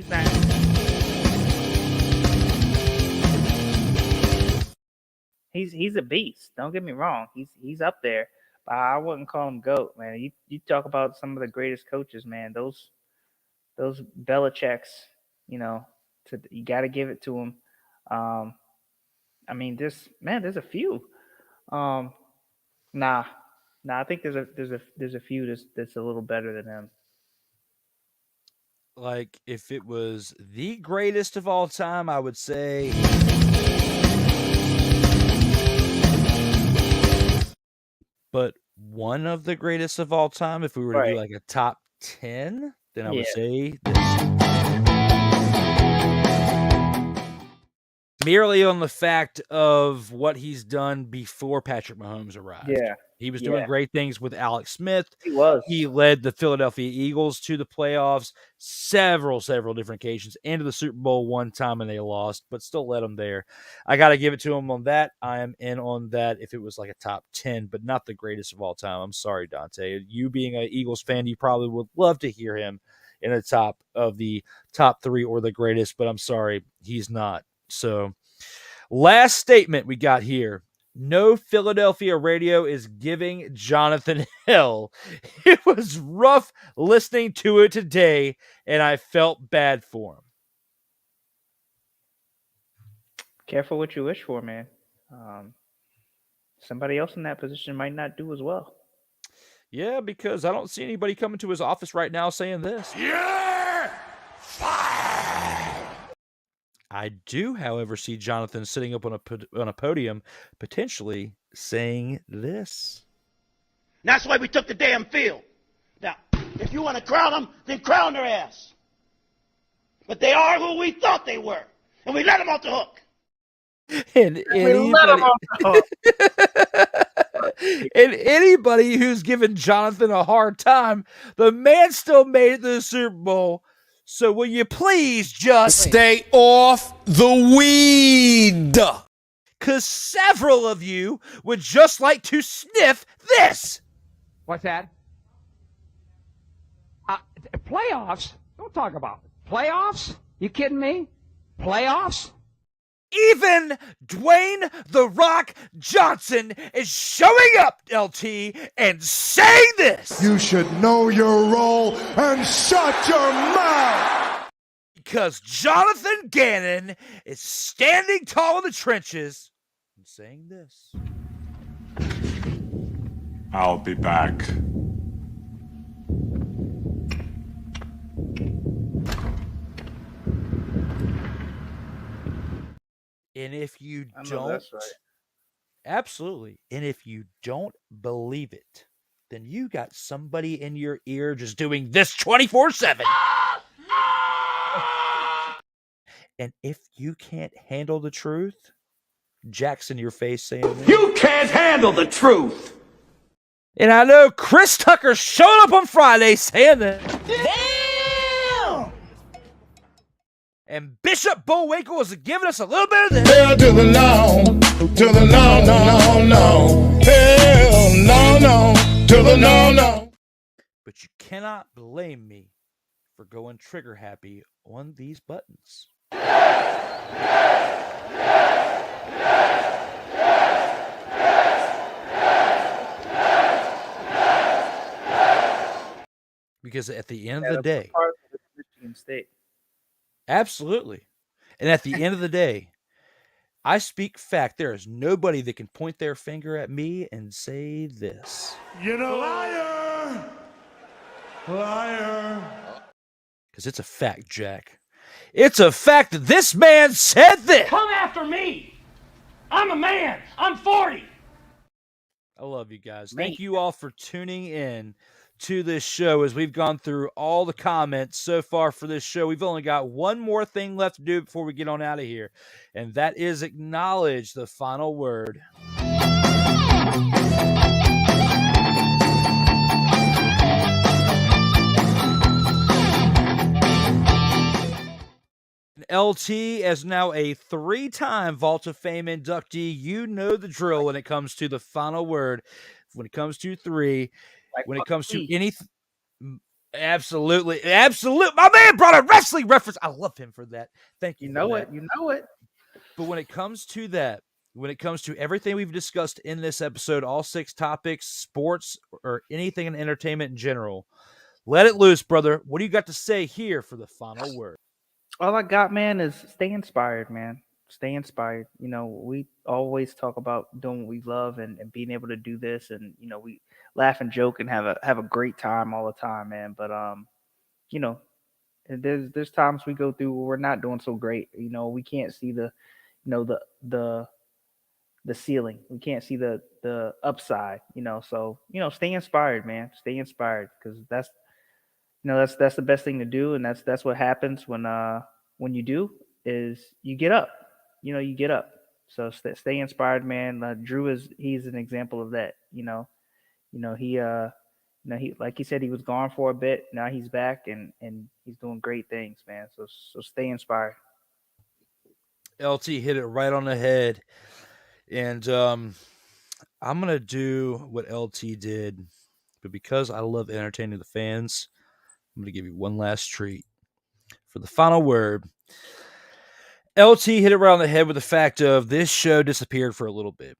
He's a beast. Don't get me wrong. He's up there. But I wouldn't call him GOAT, man. You talk about some of the greatest coaches, man. Those Belichick's, you got to give it to him. I mean, there's a few. Nah. I think there's a few that's a little better than him. Like, if it was the greatest of all time, I would say... But one of the greatest of all time, if we were to do like a top 10, then I would say this. Merely on the fact of what he's done before Patrick Mahomes arrived. Yeah. He was doing great things with Alex Smith. He was. He led the Philadelphia Eagles to the playoffs several different occasions, into the Super Bowl one time, and they lost, but still led them there. I got to give it to him on that. I am in on that if it was like a top 10, but not the greatest of all time. I'm sorry, Dante. You being an Eagles fan, you probably would love to hear him in the top of the top 3 or the greatest, but I'm sorry, he's not. So Last statement we got here. No Philadelphia radio is giving Jonathan hell. It was rough listening to it today, and I felt bad for him. Careful what you wish for, man. Somebody else in that position might not do as well. Yeah, because I don't see anybody coming to his office right now saying this. You're fired! I do, however, see Jonathan sitting up on a podium, potentially saying this. That's why we took the damn field. Now, if you want to crown them, then crown their ass. But they are who we thought they were, and we let them off the hook. And anybody who's given Jonathan a hard time, the man still made it to the Super Bowl. So will you please just Stay off the weed! Because several of you would just like to sniff this. What's that? Playoffs? Don't talk about it. Playoffs? You kidding me? Playoffs? Even Dwayne "The Rock" Johnson is showing up, LT, and saying this. You should know your role and shut your mouth. Because Jonathan Gannon is standing tall in the trenches and saying this. I'll be back. And if you I know don't, that's right. absolutely. And if you don't believe it, then you got somebody in your ear just doing this 24/7. And if you can't handle the truth, Jack's in your face saying this. You can't handle the truth. And I know Chris Tucker showed up on Friday saying that. Damn! And Bishop Bullwinkle was giving us a little bit of this. Hell to the no, to the no, no, no, no. Hell no, no, to the no, no. But you cannot blame me for going trigger happy on these buttons. Because at the end of the day, Michigan State. absolutely. And at the end of the day, I speak fact. There is nobody that can point their finger at me and say this. You know, liar, liar. Because it's a fact, Jack. It's a fact that this man said this. Come after me. I'm a man. I'm 40. I love you guys. Thank you all for tuning in to this show as we've gone through all the comments so far for this show. We've only got one more thing left to do before we get on out of here, and that is acknowledge the final word. LT, as now a 3-time Vault of Fame inductee, you know the drill when it comes to the final word. When it comes to 3, when it comes to anything. Absolutely. Absolutely. My man brought a wrestling reference. I love him for that. Thank you. You know it. You know it. But when it comes to that, when it comes to everything we've discussed in this episode, all 6 topics, sports, or anything in entertainment in general, let it loose, brother. What do you got to say here for the final word? All I got, man, is stay inspired, man. Stay inspired. You know, we always talk about doing what we love and being able to do this, and you know, we laugh and joke and have a great time all the time, man. But you know, there's times we go through where we're not doing so great. You know, we can't see the ceiling. We can't see the upside. You know, so you know, stay inspired, man. Stay inspired, because that's the best thing to do, and that's what happens when you do is you get up. You know, you get up. So stay inspired, man. Drew he's an example of that. He like he said, he was gone for a bit. Now he's back and he's doing great things, man. So stay inspired. LT hit it right on the head, and I'm gonna do what LT did, but because I love entertaining the fans, I'm gonna give you one last treat for the final word. LT hit it right on the head with the fact of this show disappeared for a little bit.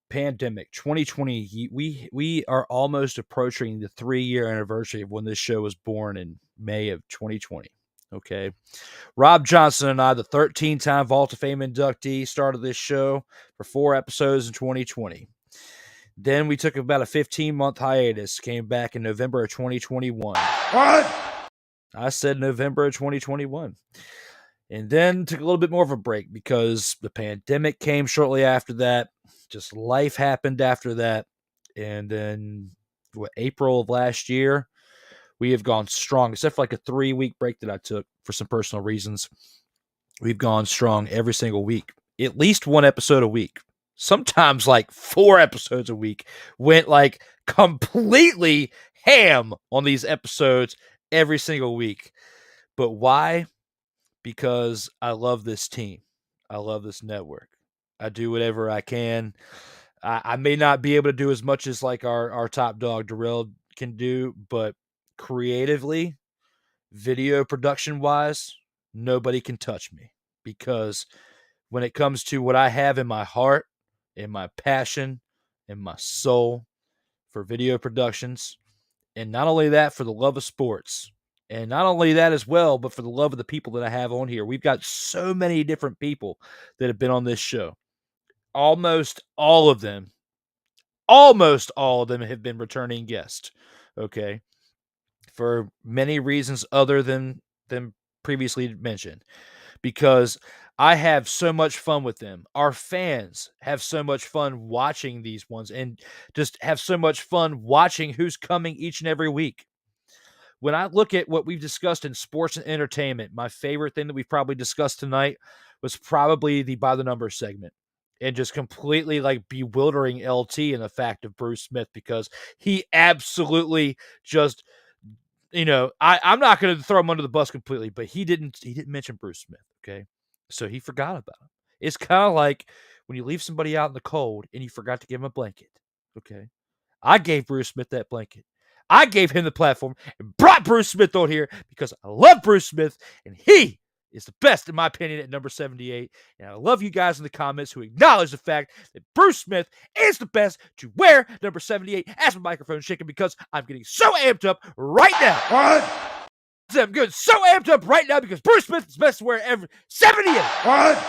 Pandemic 2020, we are almost approaching the 3-year anniversary of when this show was born in May of 2020. Okay. Rob Johnson and I, the 13-time Vault of Fame inductee, started this show for 4 episodes in 2020. Then we took about a 15-month hiatus, came back in November of 2021. What? I said November of 2021. And then took a little bit more of a break because the pandemic came shortly after that. Just life happened after that. And then April of last year, we have gone strong, except for like a 3-week break that I took for some personal reasons. We've gone strong every single week, at least 1 episode a week. Sometimes like 4 episodes a week. Went like completely ham on these episodes every single week. But why? Because I love this team. I love this network. I do whatever I can. I may not be able to do as much as like our top dog Darrell can do, but creatively, video production wise, nobody can touch me. Because when it comes to what I have in my heart, in my passion, in my soul for video productions, and not only that, for the love of sports, and not only that as well, but for the love of the people that I have on here. We've got so many different people that have been on this show. Almost all of them have been returning guests. Okay. For many reasons other than previously mentioned. Because I have so much fun with them. Our fans have so much fun watching these ones and just have so much fun watching who's coming each and every week. When I look at what we've discussed in sports and entertainment, my favorite thing that we've probably discussed tonight was probably the by the numbers segment. And just completely like bewildering LT in the fact of Bruce Smith, because he absolutely just, I'm not going to throw him under the bus completely, but he didn't mention Bruce Smith. Okay. So he forgot about him. It's kind of like when you leave somebody out in the cold and you forgot to give him a blanket. Okay. I gave Bruce Smith that blanket. I gave him the platform and brought Bruce Smith on here because I love Bruce Smith and he is the best, in my opinion, at number 78. And I love you guys in the comments who acknowledge the fact that Bruce Smith is the best to wear number 78 as my microphone shaking, because I'm getting so amped up right now. What? I'm getting so amped up right now because Bruce Smith is best to wear ever 78. What?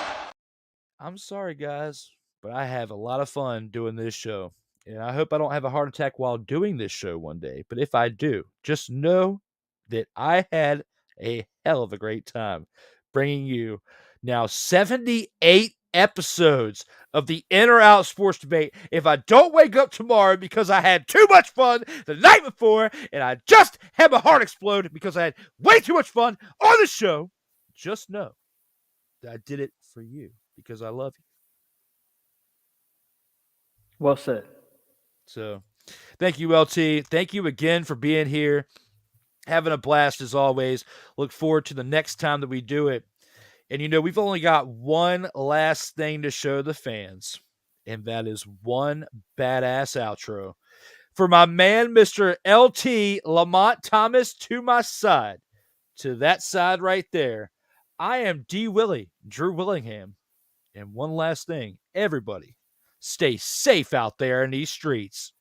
I'm sorry, guys, but I have a lot of fun doing this show. And I hope I don't have a heart attack while doing this show one day. But if I do, just know that I had a hell of a great time bringing you now 78 episodes of the In or Out Sports Debate. If I don't wake up tomorrow because I had too much fun the night before and I just had my heart explode because I had way too much fun on the show, just know that I did it for you because I love you. Well said. So thank you, LT. Thank you again for being here. Having a blast as always. Look forward to the next time that we do it. And we've only got one last thing to show the fans, and that is one badass outro. For my man, Mr. LT Lamont Thomas, to my side, to that side right there, I am D. Willie, Drew Willingham. And one last thing, everybody, stay safe out there in these streets.